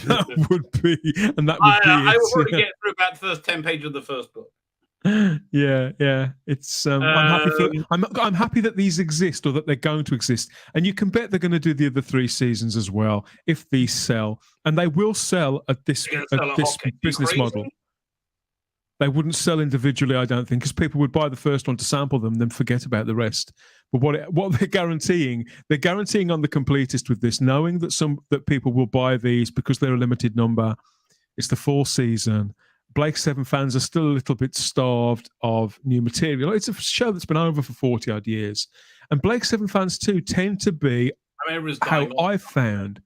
That would be. I would probably get through about the first 10 pages of the first book. Yeah. It's I'm happy that these exist, or that they're going to exist, and you can bet they're going to do the other 3 seasons as well if these sell, and they will sell at this business model. They wouldn't sell individually, I don't think, because people would buy the first one to sample them, then forget about the rest. But what they're guaranteeing on the completist with this, knowing that people will buy these because they're a limited number. It's the fall season. Blake Seven fans are still a little bit starved of new material. It's a show that's been over for 40 odd years. And Blake Seven fans too tend to be how I've found.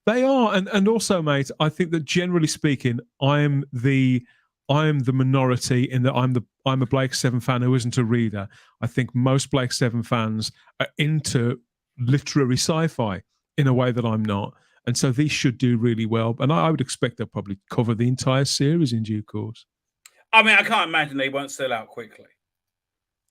They are, and also, mate, I think that generally speaking, I'm the minority in that I'm a Blake Seven fan who isn't a reader. I think most Blake Seven fans are into literary sci-fi in a way that I'm not. And so these should do really well. And I would expect they'll probably cover the entire series in due course. I mean, I can't imagine they won't sell out quickly.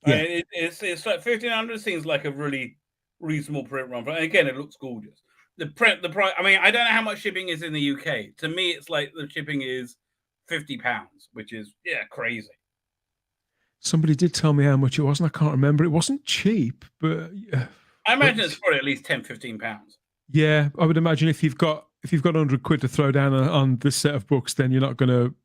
Yeah. I mean, it's like 1,500 seems like a really reasonable print run. And again, it looks gorgeous. The price. I mean, I don't know how much shipping is in the UK. To me, it's like the shipping is £50, which is crazy. Somebody did tell me how much it was, and I can't remember. It wasn't cheap, but I imagine it's probably at least £10-15. Yeah, I would imagine if you've got £100 to throw down on this set of books, then you're not going to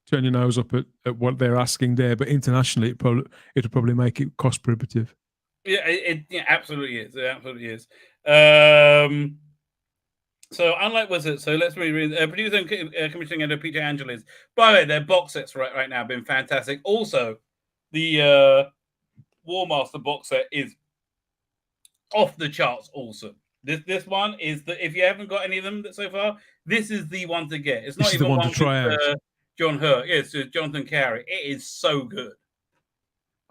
turn your nose up at what they're asking there. But internationally, it'll probably make it cost prohibitive. Yeah, it absolutely is. It absolutely is. So unlike Wizard, so let's read. Producer and commissioning editor Peter Angelis. By the way, their box sets right now have been fantastic. Also, the War Master box set is off the charts. Awesome. This one is if you haven't got any of them so far, this is the one to get. It's not even the one to try out. John Hurt. Yes, Jonathan Carey. It is so good.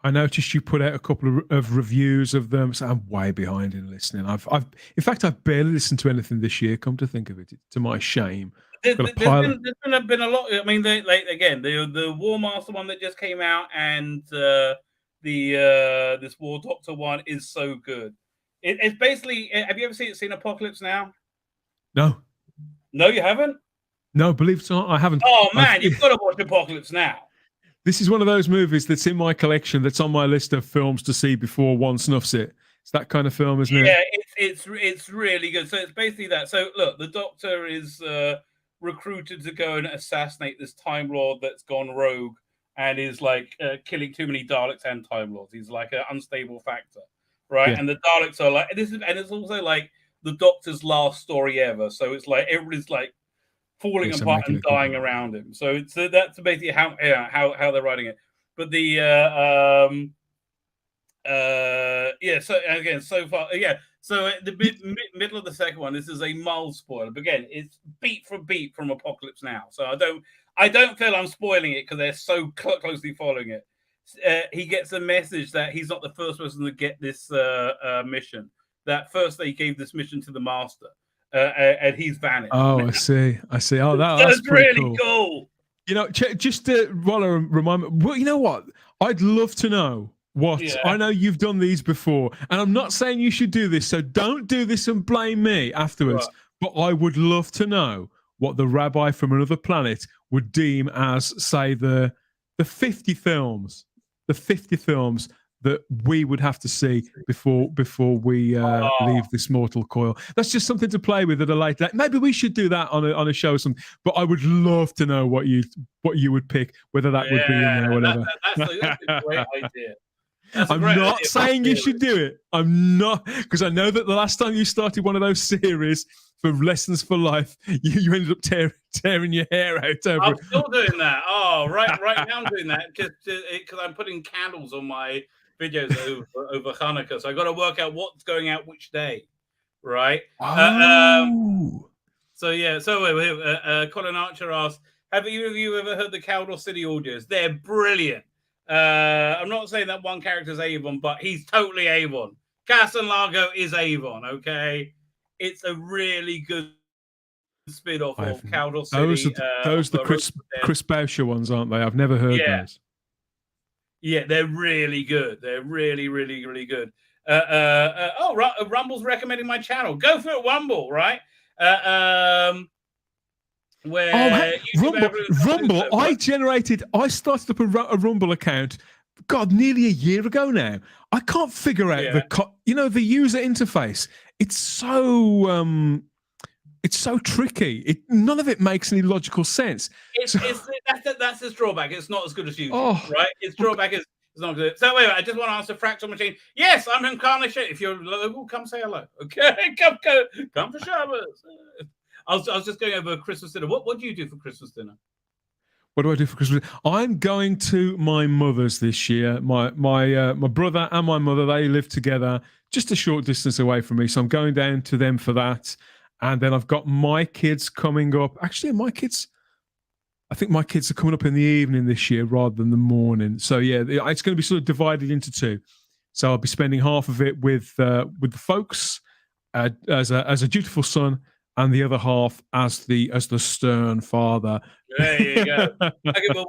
I noticed you put out a couple of reviews of them, so I'm way behind in listening. In fact, I've barely listened to anything this year. Come to think of it, to my shame. There's been a lot. I mean, the War Master one that just came out, and this War Doctor one is so good. It's basically. Have you ever seen Apocalypse Now? No, you haven't. No, believe it or not, I haven't. Oh man, you've got to watch Apocalypse Now. This is one of those movies that's in my collection, that's on my list of films to see before one snuffs it. It's that kind of film, isn't it? Yeah, it's really good. So it's basically that. So look, the Doctor is recruited to go and assassinate this Time Lord that's gone rogue and is like killing too many Daleks and Time Lords. He's like an unstable factor, right? Yeah. And the Daleks are like it's also like the Doctor's last story ever. So it's like everybody's like falling apart and dying around him. So that's basically how they're writing it. But the so again, so far, so at the middle of the second one, this is a mild spoiler. But again, it's beat for beat from Apocalypse Now. So I don't feel I'm spoiling it because they're so closely following it. He gets a message that he's not the first person to get this mission. That first they gave this mission to the Master. And he's vanished. Oh, I see. Oh, that's really cool. You know, just while I remind me, well, you know what? I'd love to know what. Yeah. I know you've done these before, and I'm not saying you should do this, so don't do this and blame me afterwards. Right. But I would love to know what the Rabbi from another planet would deem as, say, the 50 films that we would have to see before we leave this mortal coil. That's just something to play with at a later date. Maybe we should do that on a show or something. But I would love to know what you would pick, whether that would be in there or whatever. That's a great idea. I'm not saying you should do it. I'm not, because I know that the last time you started one of those series for Lessons for Life, you ended up tearing your hair out over I'm it. still doing that. Oh, right now I'm doing that because I'm putting candles on my videos over Hanukkah, so I got to work out what's going out which day, right? So yeah. So Colin Archer asked, "Have you ever heard the Caldor City audios? They're brilliant." I'm not saying that one character is Avon, but he's totally Avon. Castle Largo is Avon. Okay, it's a really good spin-off of Caldor City. Those are the Chris Boucher ones, aren't they? I've never heard those. Yeah, they're really good. They're really, really, really good. Rumble's recommending my channel. Go for it, Rumble, right? Rumble. I started up a Rumble account, God, nearly a year ago now. I can't figure out the user interface. It's so tricky. None of it makes any logical sense. That's his drawback. It's not as good as YouTube, right? Its drawback is it's not good. So wait, I just want to answer Fractal Machine. Yes, I'm in Karney Shomron. If you're local, come say hello. Okay, come for Shabbos. I was just going over Christmas dinner. What do you do for Christmas dinner? What do I do for Christmas? I'm going to my mother's this year. My brother and my mother, they live together just a short distance away from me. So I'm going down to them for that. And then I've got my kids coming up. Actually, I think my kids are coming up in the evening this year rather than the morning. So yeah, it's going to be sort of divided into two. So I'll be spending half of it with the folks as a dutiful son, and the other half as the stern father. There you go. Okay, well,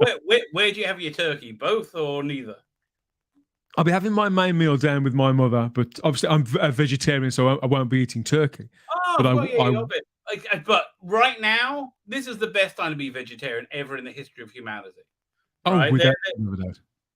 where do you have your turkey? Both or neither? I'll be having my main meal down with my mother, but obviously I'm a vegetarian, so I won't be eating turkey. But right now, this is the best time to be vegetarian ever in the history of humanity. Right? Without.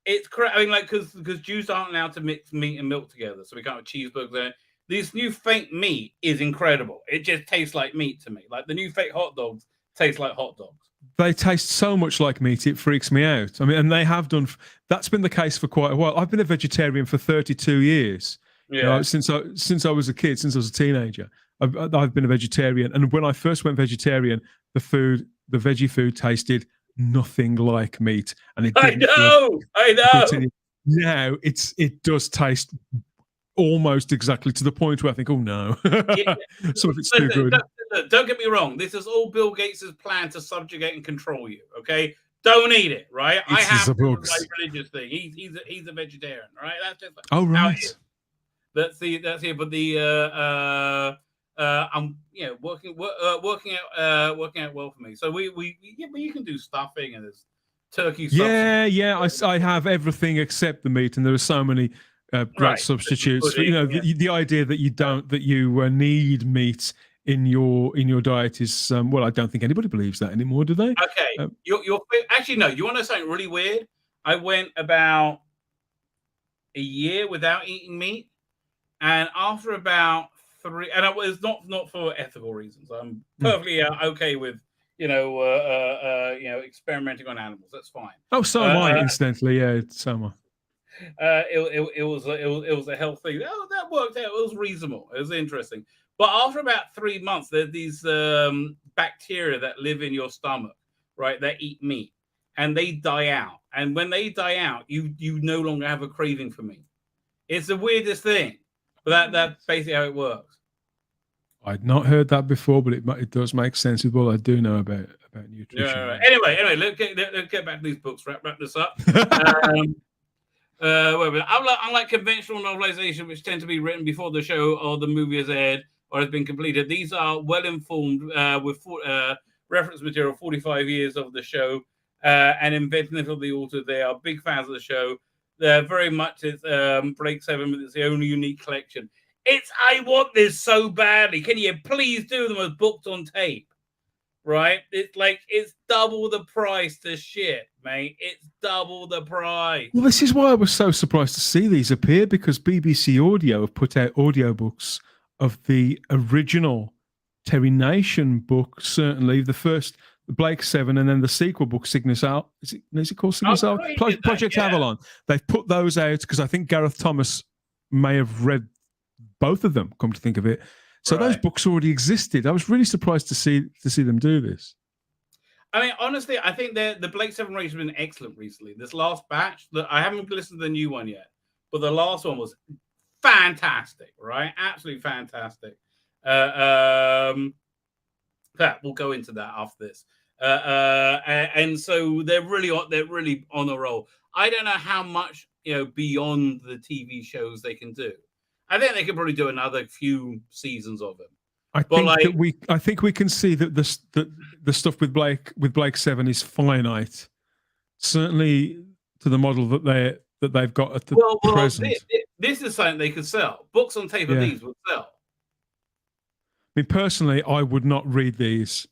It's correct. I mean, because Jews aren't allowed to mix meat and milk together, so we can't have cheeseburgers there. This new fake meat is incredible. It just tastes like meat to me. Like the new fake hot dogs taste like hot dogs. They taste so much like meat, it freaks me out. I mean, and they have done. That's been the case for quite a while. I've been a vegetarian for 32 years. Yeah. Since I was a kid, since I was a teenager, I've been a vegetarian. And when I first went vegetarian, the veggie food tasted nothing like meat. And it I know. Now it does taste almost exactly, to the point where I think, oh no, so if it's too good. Don't get me wrong. This is all Bill Gates' plan to subjugate and control you. Okay, don't eat it. Right? I have a religious thing. He's a vegetarian. Right? That's just right. That's it. But I'm working out well for me. So but you can do stuffing and there's turkey. Yeah. I have everything except the meat, and there are so many great substitutes. The idea that you need meat in your diet is I don't think anybody believes that anymore, do they? Okay, you're actually no. You want to know something really weird? I went about a year without eating meat, and after about 3, and it was not for ethical reasons. I'm perfectly okay with experimenting on animals. That's fine. Oh, so am I. Incidentally, yeah, so am I. It was a health thing. Oh, that worked out. It was reasonable. It was interesting. But after about 3 months, there's these bacteria that live in your stomach, right? That eat meat, and they die out. And when they die out, you no longer have a craving for meat. It's the weirdest thing, but that's basically how it works. I'd not heard that before, but it does make sense with what I do know about nutrition. Yeah, right. Anyway, let's get back to these books. Wrap this up. Unlike conventional novelization, which tend to be written before the show or the movie has aired or has been completed, these are well informed with reference material, 45 years of the show and inventive of the author. They are big fans of the show. They're very much Break 7, but it's the only unique collection. I want this so badly. Can you please do them as booked on tape? Right? It's double the price to ship. mate. It's double the price. Well, this is why I was so surprised to see these appear, because BBC Audio have put out audiobooks of the original Terry Nation book, certainly the first Blake 7, and then the sequel book, Cygnus Out. Is it called Cygnus Out? Project Avalon. They've put those out because I think Gareth Thomas may have read both of them, come to think of it. So those books already existed. I was really surprised to see them do this. I mean, honestly, I think the Blake 7 race has been excellent recently. This last batch, I haven't listened to the new one yet, but the last one was fantastic, right? Absolutely fantastic. We'll go into that after this. And so they're really on a roll. I don't know how much beyond the TV shows they can do. I think they could probably do another few seasons of them. I think we can see that the stuff with Blake 7 is finite. Certainly to the model that they've got at the present. This is something they could sell. Books on tape of these would sell. I mean, personally, I would not read these.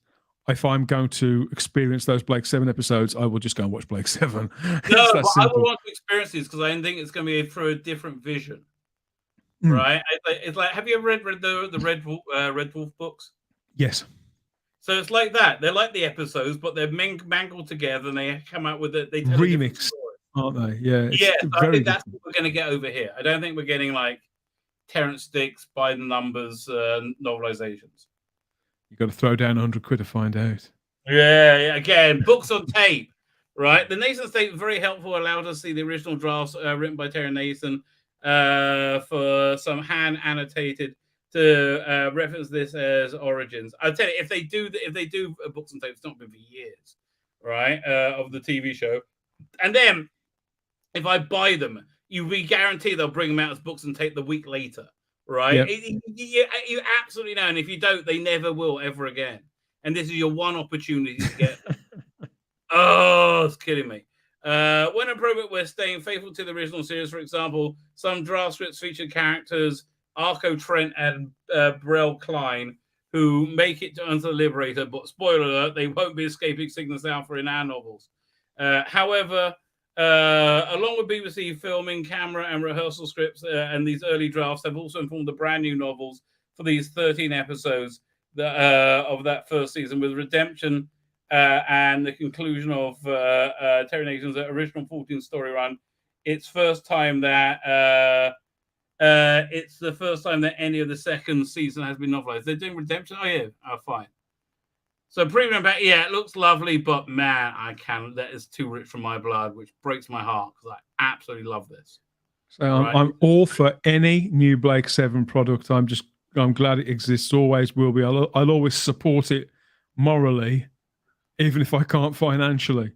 If I'm going to experience those Blake 7 episodes, I will just go and watch Blake 7. No, but I would want to experience these because I think it's going to be through a different vision. Right? It's like, have you ever read the Red Wolf books? Yes. So it's like that. They're like the episodes, but they're mangled together, and they come out with they tell remix, aren't they? Yeah. Yeah. So I think that's what we're going to get over here. I don't think we're getting like Terrence Sticks by the numbers novelizations. You got to throw down 100 quid to find out. Yeah. Again, books on tape. Right. The Nathan State was very helpful. Allowed us to see the original drafts written by Terry Nathan. For some hand annotated to reference this as origins. I'll tell you, if they do books and tapes, it's not been for years, right? Of the TV show, and then if I buy them, we guarantee they'll bring them out as books and tape the week later, right? Yep. You absolutely know, and if you don't, they never will ever again. And this is your one opportunity to get. Oh, it's killing me. When appropriate, we're staying faithful to the original series. For example, some draft scripts feature characters Arco Trent and Brell Klein who make it onto the Liberator, but spoiler alert, they won't be escaping Cygnus Alpha in our novels. However, along with BBC filming, camera, and rehearsal scripts, and these early drafts have also informed the brand new novels for these 13 episodes of that first season, with Redemption and the conclusion of Terry Nation's original 14 story run. It's the first time that any of the second season has been novelized. They're doing Redemption. Fine. So premium back, it looks lovely, but man, that is too rich for my blood, which breaks my heart because I absolutely love this. So I'm all for any new Blake 7 product. I'm glad it exists. Always will be. I'll always support it morally, even if I can't financially.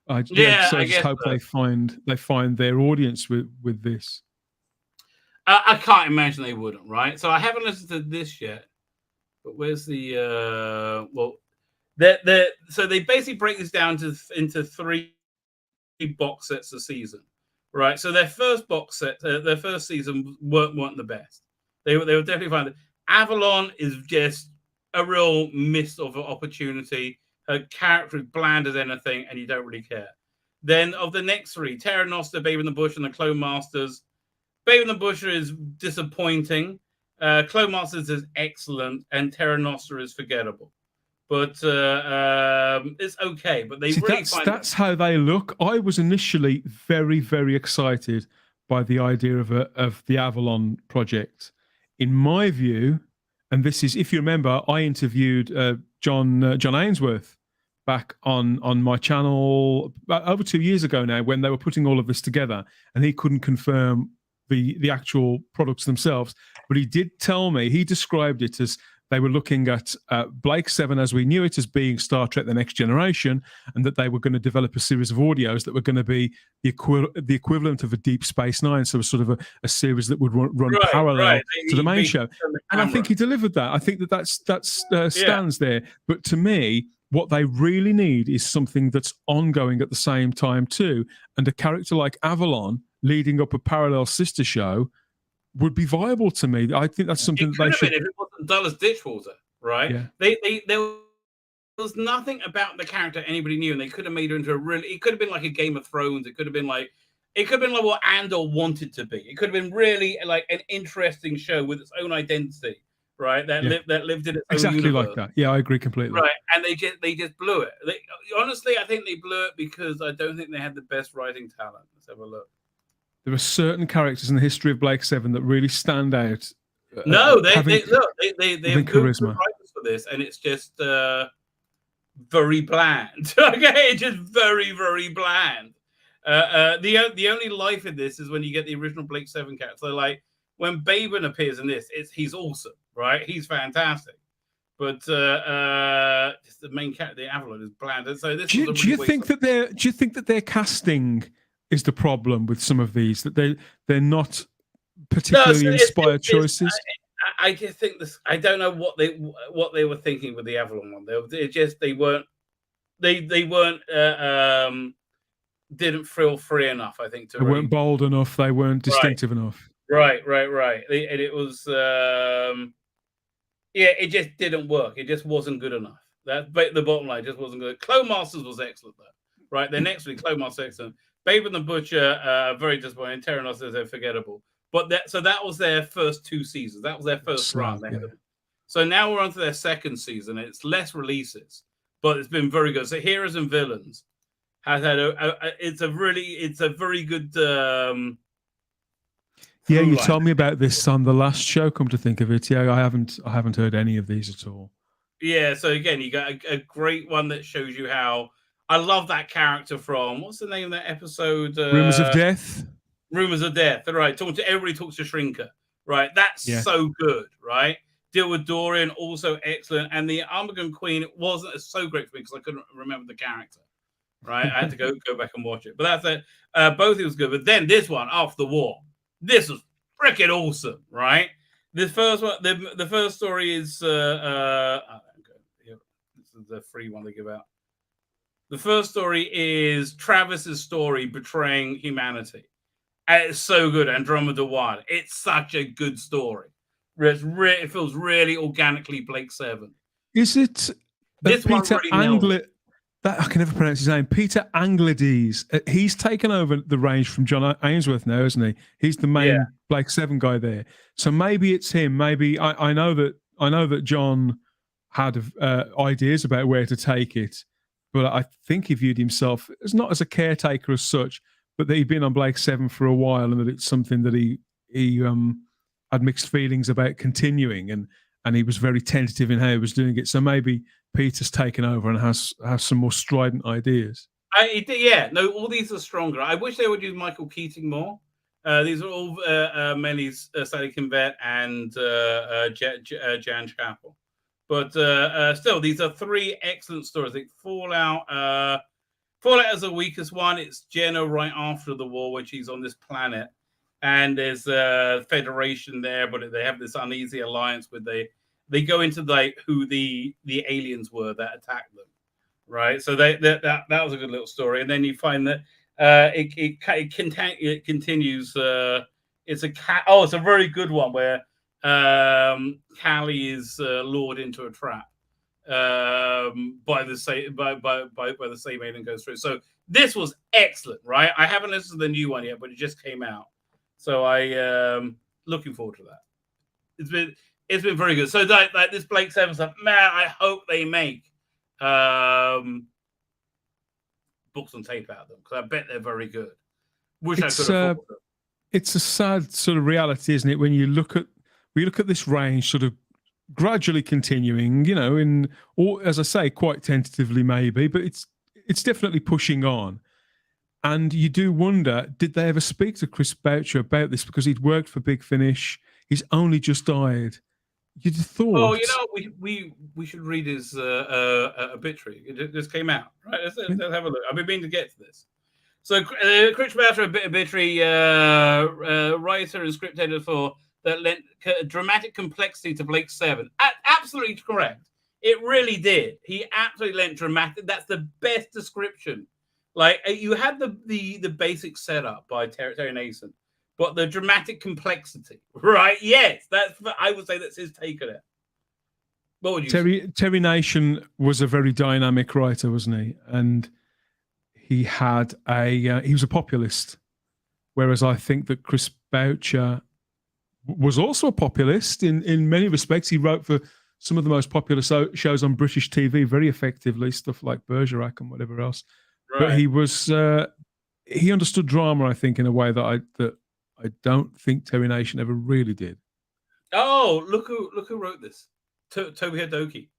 I just hope they find their audience with this. I can't imagine they wouldn't, right? So I haven't listened to this yet, but where's the so they basically break this down into 3 box sets a season, right? So their first box set, their first season weren't the best. They were definitely fine. Avalon is just a real miss of an opportunity. Her character is bland as anything, and you don't really care. Then of the next 3, Terra Nostra, Babe in the Bush, and the Clone Masters. Babe in the Bush is disappointing. Clone Masters is excellent, and Terra Nostra is forgettable. But it's okay. But that's how they look. I was initially very, very excited by the idea of the Avalon project. In my view, and this is, if you remember, I interviewed John Ainsworth back on my channel over 2 years ago now, when they were putting all of this together, and he couldn't confirm the actual products themselves, but he did tell me, he described it as they were looking at Blake 7 as we knew it as being Star Trek The Next Generation, and that they were going to develop a series of audios that were going to be the equivalent of a Deep Space Nine, so sort of a series that would run parallel to the main show. And I think he delivered that. I think that stands there. But to me, what they really need is something that's ongoing at the same time too, and a character like Avalon leading up a parallel sister show would be viable to me. I think that's something that they should. If it wasn't dull as ditchwater, right? Yeah. They was nothing about the character anybody knew, and they could have made her into a really. It could have been like a Game of Thrones. It could have been like what Andor wanted to be. It could have been really like an interesting show with its own identity, right? That lived in its own universe. Like that. Yeah, I agree completely. Right, and they just blew it. Honestly, I think they blew it because I don't think they had the best writing talent. Let's have a look. There are certain characters in the history of Blake Seven that really stand out. No, they have good charisma writers for this, and it's just very bland. Okay, it's just very, very bland. The only life in this is when you get the original Blake Seven character. So, like when Baben appears in this, he's awesome, right? He's fantastic. But just the main character, the Avalon, is bland. And so this do you think that their casting is the problem with some of these? That they're not particularly inspired choices. I just think this. I don't know what they were thinking with the Avalon one. They weren't didn't feel free enough. I think they weren't bold enough. They weren't distinctive enough. Right. And it was it just didn't work. It just wasn't good enough. But the bottom line just wasn't good. Clone Masters was excellent though. Right, then next week Clone Masters excellent. Babe and the Butcher very disappointing. Terranos is forgettable. But that was their first 2 seasons. That was their first run. Yeah. So now we're on to their second season. It's less releases, but it's been very good. So Heroes and Villains has had it's a very good. You told me about this on the last show. Come to think of it, I haven't heard any of these at all. Yeah. So again, you got a great one that shows you how. I love that character from what's the name of that episode? Rumors of Death. Rumors of Death, right? Everybody talks to Shrinker, right? That's so good, right? Deal with Dorian, also excellent, and the Armageddon Queen wasn't so great for me because I couldn't remember the character, right? I had to go back and watch it, but that's it. Both it was good, but then this one after the war, this was freaking awesome, right? This first one, the first story is this is the free one they give out. The first story is Travis's story betraying humanity. And it's so good. Andromeda 1. It's such a good story. It feels really organically Blake 7. Is it this Peter really I can never pronounce his name. Peter Anglides. He's taken over the range from John Ainsworth now, isn't he? He's the main Blake 7 guy there. So maybe it's him. Maybe I know that John had ideas about where to take it, but I think he viewed himself as not as a caretaker as such, but that he'd been on Blake 7 for a while, and that it's something that he had mixed feelings about continuing, and he was very tentative in how he was doing it. So maybe Peter's taken over and has some more strident ideas. All these are stronger. I wish they would use Michael Keating more. These are all mainly Sally Kinvet and Jan Chappell. But still, these are 3 excellent stories. I think Fallout is the weakest one. It's Jenna right after the war, when she's on this planet, and there's a Federation there, but they have this uneasy alliance with they go into like who the aliens were that attacked them, right? So that was a good little story, and then you find that it continues. It's a very good one where Callie is lured into a trap by the same alien goes through. So this was excellent, right? I haven't listened to the new one yet, but it just came out, so I looking forward to that. It's been very good. So like this Blake 7 stuff, man, I hope they make books on tape out of them, because I bet they're very good. Wish I could have. It's a sad sort of reality, isn't it? When you look at this range sort of gradually continuing, as I say, quite tentatively maybe, but it's definitely pushing on. And you do wonder, did they ever speak to Chris Boucher about this? Because he'd worked for Big Finish. He's only just died. You'd have thought. Oh, we should read his obituary. It just came out, right? Let's have a look. I've been meaning to get to this. So, Chris Boucher obituary, writer and script editor that lent dramatic complexity to Blake 7. Absolutely correct. It really did. He absolutely lent dramatic. That's the best description. Like, you had the basic setup by Terry Nason, but the dramatic complexity, right? Yes, I would say that's his take on it. What would you say? Terry Nation was a very dynamic writer, wasn't he? And he had he was a populist, whereas I think that Chris Boucher was also a populist in many respects. He wrote for some of the most popular shows on British TV very effectively, stuff like Bergerac and whatever else. Right. But he was he understood drama, I think, in a way that I don't think Terry Nation ever really did. Oh, look who wrote this. Toby Hadoke.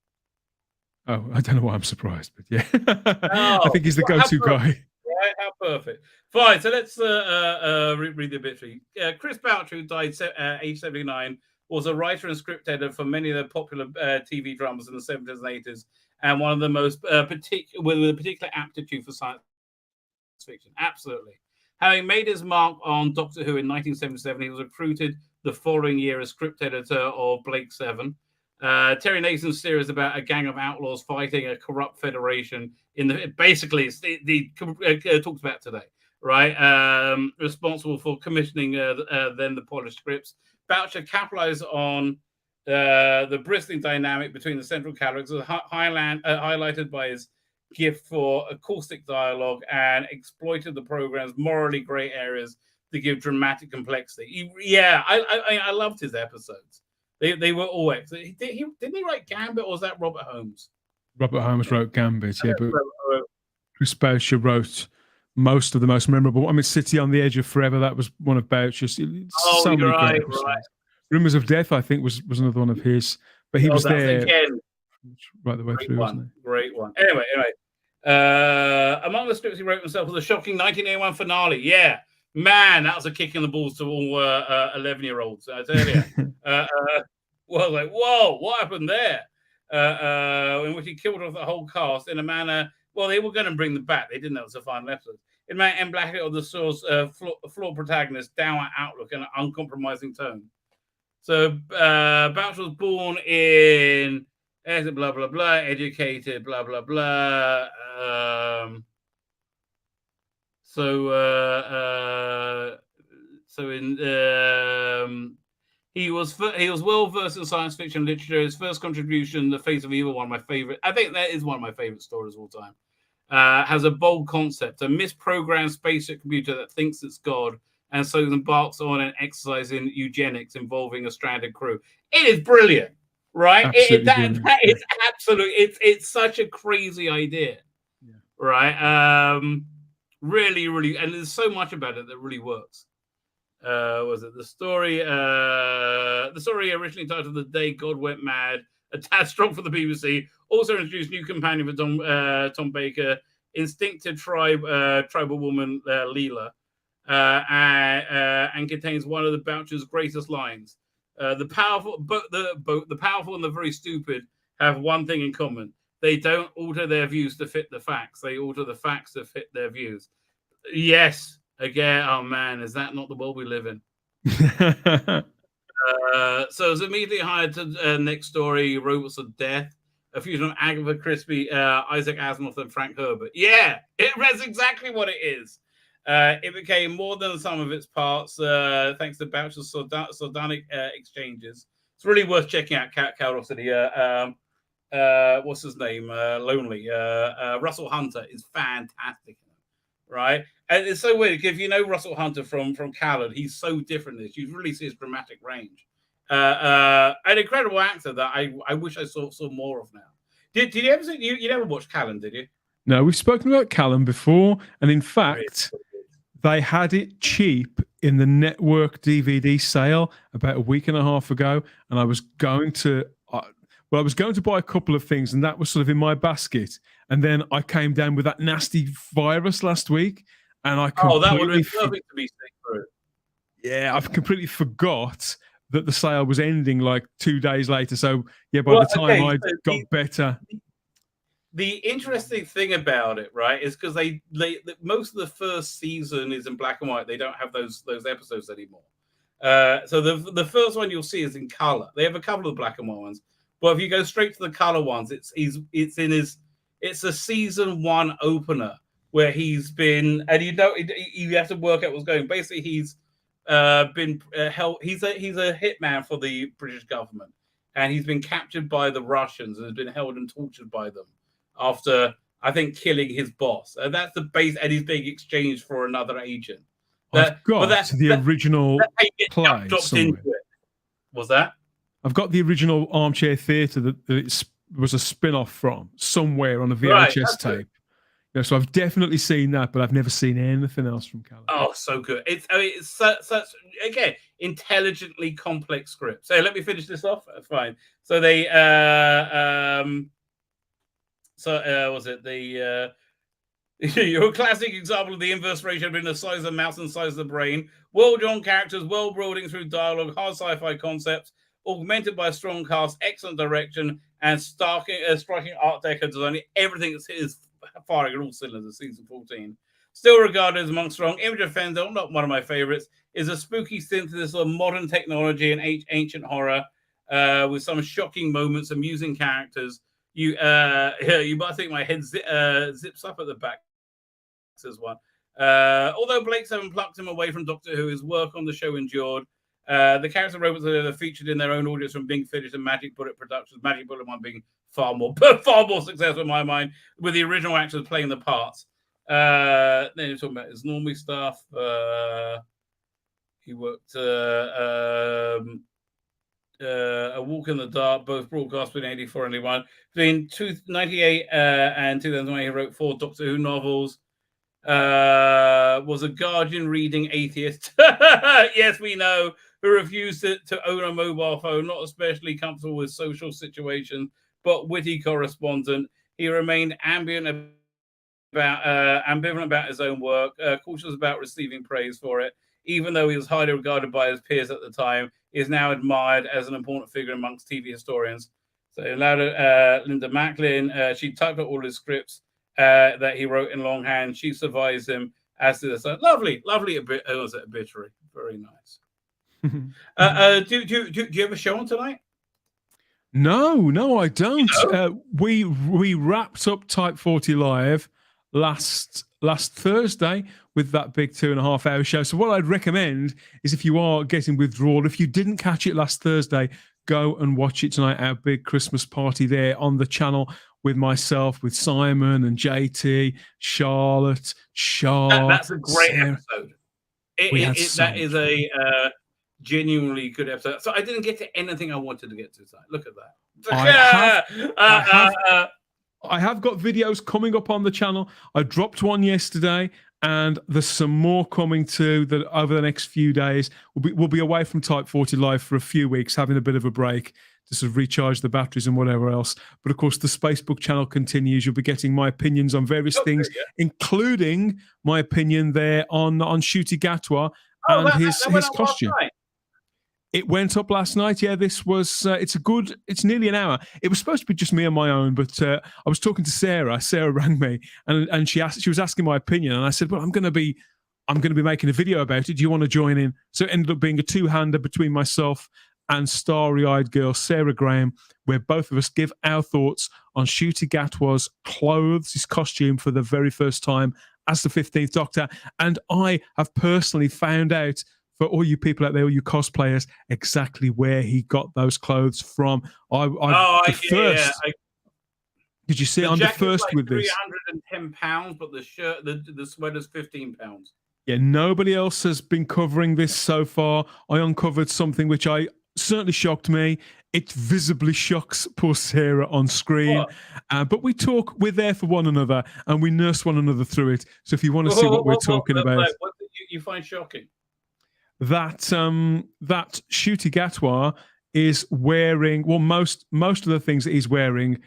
Oh, I don't know why I'm surprised, but yeah. I think he's the go-to guy. Right, how perfect. Fine, so let's read the obituary. Chris Boucher, who died age 79, was a writer and script editor for many of the popular TV dramas in the 70s and 80s, and one of the most with a particular aptitude for science fiction. Absolutely. Having made his mark on Doctor Who in 1977, he was recruited the following year as script editor of Blake 7. Terry Nason's series about a gang of outlaws fighting a corrupt federation basically it's the talked about today, right? Responsible for commissioning then the polished scripts. Boucher capitalized on the bristling dynamic between the central characters, highlighted by his gift for acoustic dialogue, and exploited the program's morally gray areas to give dramatic complexity. I loved his episodes. They were all excellent. Didn't he write Gambit, or was that Robert Holmes? Robert Holmes wrote Gambit, yeah, but Chris Boucher wrote most of the most memorable. I mean, City on the Edge of Forever, that was one of Boucher's. You're right. Rumours of Death, I think, was another one of his. But he was there right the way through, wasn't he? Great one. Anyway. Among the scripts he wrote himself was the shocking 1981 finale. Yeah, man, that was a kick in the balls to all 11-year-olds. I tell you. Well, like, whoa, what happened there? In which he killed off the whole cast in a manner. Well, they were going to bring them back. They didn't know it was a final episode. It meant emblacking of the source, flawed protagonist, downward outlook, and an uncompromising tone. So Boucher was born in blah blah blah, educated blah blah blah. He was well versed in science fiction literature. His first contribution, The Face of Evil, one of my favorite. I think that is one of my favorite stories of all time. Has a bold concept: a misprogrammed spaceship computer that thinks it's God, and so embarks on an exercise in eugenics involving a stranded crew. It is brilliant, right? That is absolutely. It's such a crazy idea, right? Really, really, and there's so much about it that really works. Was it the story? The story originally titled "The Day God Went Mad," a tad strong for the BBC. Also introduced new companion for Tom Baker, instinctive tribal woman Leela, and contains one of the Boucher's greatest lines. The powerful and the very stupid have one thing in common: they don't alter their views to fit the facts. They alter the facts to fit their views. Yes. Again, oh man, is that not the world we live in? So it's immediately hired to next story, Robots of Death, a fusion of Agatha Christie, Isaac Asimov, and Frank Herbert. Yeah, that's exactly what it is. It became more than the sum of its parts, thanks to Boucher's sardonic exchanges. It's really worth checking out. Curiosity. What's his name? Lonely. Russell Hunter is fantastic. Right, and it's so weird because if you know Russell Hunter from Khaled, he's so different. You really see his dramatic range. An incredible actor that I wish I saw more of now. Did you ever see? You never watched Callum, did you? No, we've spoken about Callum before, and in fact, they had it cheap in the network DVD sale about a week and a half ago, and I was going to. I was going to buy a couple of things, and that was sort of in my basket. And then I came down with that nasty virus last week, and I completely that would have been perfect to be sick through. Yeah, I've completely forgot that the sale was ending like 2 days later. So yeah, by the time I got better. The interesting thing about it, right, is because they most of the first season is in black and white. They don't have those episodes anymore. So the first one you'll see is in color. They have a couple of black and white ones. But if you go straight to the color ones, it's a season 1 opener where he's been, and you have to work out what's going. Basically, he's been held. He's a hitman for the British government, and he's been captured by the Russians and has bin held and tortured by them after, I think, killing his boss. And that's the base, and he's being exchanged for another agent. I've got the original play somewhere. Was that? I've got the original Armchair Theatre that it was a spin-off from somewhere on a VHS tape. Yeah, so I've definitely seen that, but I've never seen anything else from Callum. Oh, so good. It's such, again, intelligently complex script. So let me finish this off. That's fine. So they was it the your classic example of the inverse ratio between the size of the mouse and the size of the brain. World-on characters, world-building through dialogue, hard sci-fi concepts, augmented by a strong cast, excellent direction, and striking art deco design. Everything is firing at all cylinders. Season 14, still regarded as among strong. Image of Fendel, not one of my favorites, is a spooky synthesis of modern technology and ancient horror, with some shocking moments, amusing characters. You might think my head zips up at the back. Says one. Although Blake's haven't plucked him away from Doctor Who, his work on the show endured. The character robots are featured in their own audience from Bing Fidget and Magic Bullet Productions. Magic Bullet one being far more successful in my mind, with the original actors playing the parts. Then you're talking about his normie stuff. He worked A Walk in the Dark, both broadcast between 84 and 81. Between 1998 and 2001, he wrote 4 Doctor Who novels. Was a Guardian reading atheist. Yes, we know. Who refused to own a mobile phone, not especially comfortable with social situations, but witty correspondent. He remained ambivalent about his own work, cautious about receiving praise for it. Even though he was highly regarded by his peers at the time, he is now admired as an important figure amongst TV historians. So Linda Macklin, she typed up all his scripts that he wrote in longhand. She survives him, as did this. Lovely obituary. Very nice. Do you have a show on tonight? No, I don't. We wrapped up Type 40 Live last Thursday with that big 2.5 hour show. So what I'd recommend is, if you are getting withdrawal, if you didn't catch it last Thursday, go and watch it tonight. Our big Christmas party there on the channel with myself, with Simon and JT, Charlotte, That's a great episode. That is a genuinely good episode. So I didn't get to anything I wanted to get to tonight. Look at that. I have got videos coming up on the channel. I dropped one yesterday, and there's some more coming too that over the next few days. We'll be away from Type 40 Live for a few weeks, having a bit of a break to sort of recharge the batteries and whatever else. But of course, the Spacebook channel continues. You'll be getting my opinions on various things, including my opinion there on Ncuti Gatwa and his costume. It went up last night. Yeah, this was, it's nearly an hour. It was supposed to be just me on my own, but I was talking to Sarah. Sarah rang me and she was asking my opinion. And I said, well, I'm going to be making a video about it. Do you want to join in? So it ended up being a two-hander between myself and starry-eyed girl Sarah Graham, where both of us give our thoughts on Ncuti Gatwa's clothes, his costume, for the very first time as the 15th Doctor. And I have personally found out, for all you people out there, all you cosplayers, exactly where he got those clothes from. Did you see? I'm the first with this. £310, but the shirt, the sweater's £15. Yeah, nobody else has been covering this so far. I uncovered something which certainly shocked me. It visibly shocks poor Sarah on screen. But we're there for one another, and we nurse one another through it. So if you want to see what we're talking about. What did you find shocking? That Ncuti Gatwa is wearing, well, most of the things that he's wearing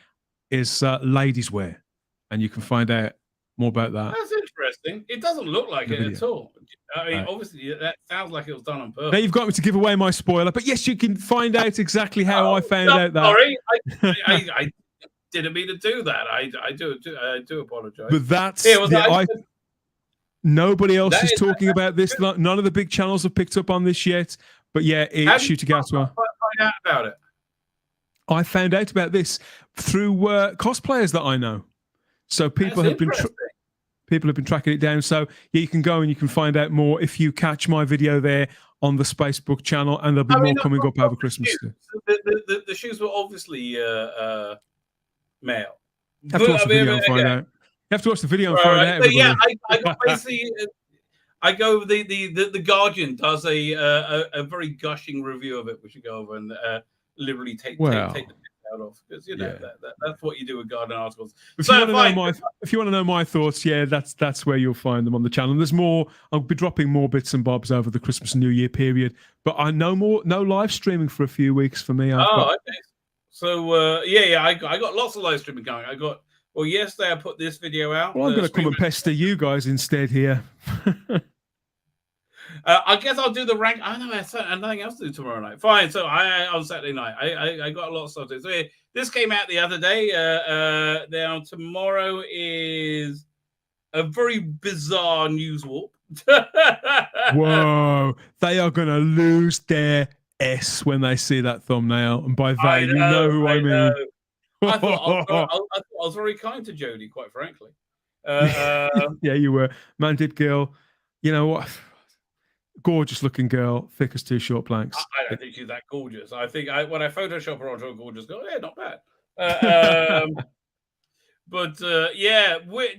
is ladies' wear. And you can find out more about that. That's interesting. It doesn't look like it at all. I mean, obviously, that sounds like it was done on purpose. Now you've got me to give away my spoiler, but yes, you can find out exactly how I found out that. Sorry, I didn't mean to do that. I do apologize. But that's nobody else is talking about this. None of the big channels have picked up on this yet. But yeah, it's Ncuti Gatwa. Find out about it. I found out about this through cosplayers that I know. So people have been tracking it down. So yeah, you can go and you can find out more if you catch my video there on the Spacebook channel, and there'll be more coming up over Christmas. The shoes were obviously male. You have to watch the video and find out. You have to watch the video and find out. So yeah, I got basically. I go. The Guardian does a very gushing review of it, which you go over and literally take the piss out of, because that's what you do with Guardian articles. If you want to know my thoughts, that's where you'll find them on the channel. And there's more. I'll be dropping more bits and bobs over the Christmas and New Year period. But I no live streaming for a few weeks for me. Okay. So I got lots of live streaming going. Yesterday I put this video out. Well, I'm going to come and pester you guys instead here. I guess I'll do the rank. I know I have nothing else to do tomorrow night. Fine. So on Saturday night, I got a lot of stuff to do. So this came out the other day. Now tomorrow is a very bizarre news warp. Whoa! They are going to lose their S when they see that thumbnail, and by they, you know who I mean. I thought I was very kind to Jodie, quite frankly. Yeah, you were. Man, did girl. You know what? Gorgeous looking girl, thick as two short planks. I don't think she's that gorgeous. I think when I Photoshop her onto a gorgeous girl, not bad. But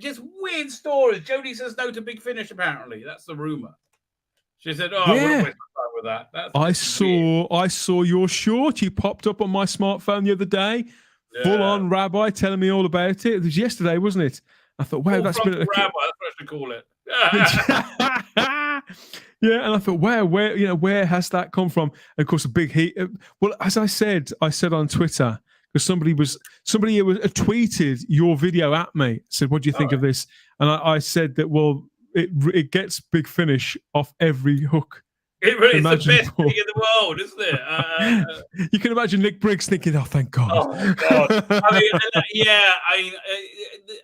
just weird stories. Jodie says no to Big Finish, apparently. That's the rumor. She said, I wouldn't waste my time with that. I saw your short. You popped up on my smartphone the other day. Full on Rabbi telling me all about it. It was yesterday, wasn't it? I thought, wow, that's been Rabbi. That's what I should call it. Yeah, and I thought, wow, where has that come from? And of course, a big heat. Well, as I said on Twitter, because somebody tweeted your video at me, said, "What do you think of this?" And I said that, well, it gets Big Finish off every hook. It's the best thing in the world, isn't it? You can imagine Nick Briggs thinking, "Oh, thank God." Oh God!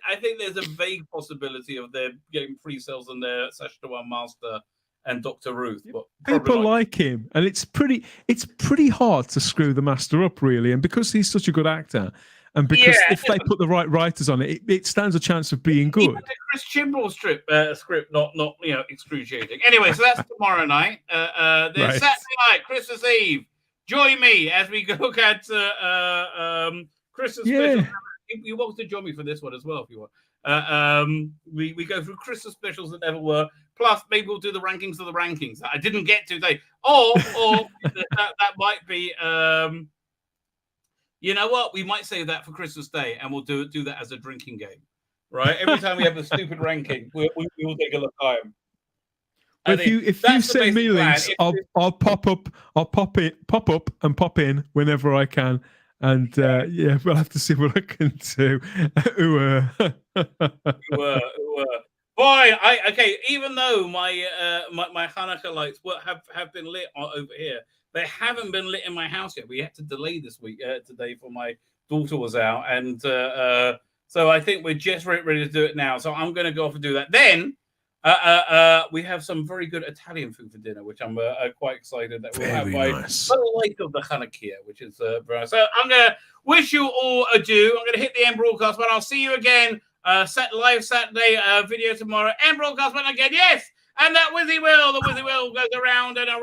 I think there's a vague possibility of them getting free sales on their Session One Master and Dr. Ruth. But people like him, and it's pretty hard to screw the Master up, really. And because he's such a good actor, and because if they put the right writers on it, it stands a chance of being good. Even the Chris Chibnall script, not excruciating. Anyway, so that's tomorrow night. Then Saturday night, Christmas Eve. Join me as we look at Christmas specials. You're welcome to join me for this one as well if you want. We go through Christmas specials that never were. Plus, maybe we'll do the rankings of the rankings that I didn't get to today. Or that might be. You know what? We might save that for Christmas Day, and we'll do that as a drinking game, right? Every time we have a stupid ranking, we'll take a look at them. If you send me links, I'll pop up and pop in whenever I can, and we'll have to see what I can do. Boy, even though my Hanukkah lights have been lit over here, they haven't been lit in my house yet. We had to delay this week today for my daughter was out, and so I think we're just ready to do it now. So I'm going to go off and do that. Then we have some very good Italian food for dinner, which I'm quite excited that we'll have by the light of the Hanukkah, which is very nice. So I'm going to wish you all adieu. I'm going to hit the end broadcast button. I'll see you again. Live Saturday video tomorrow. End broadcast button again. Yes, and that the Wizzy Wheel goes around and around.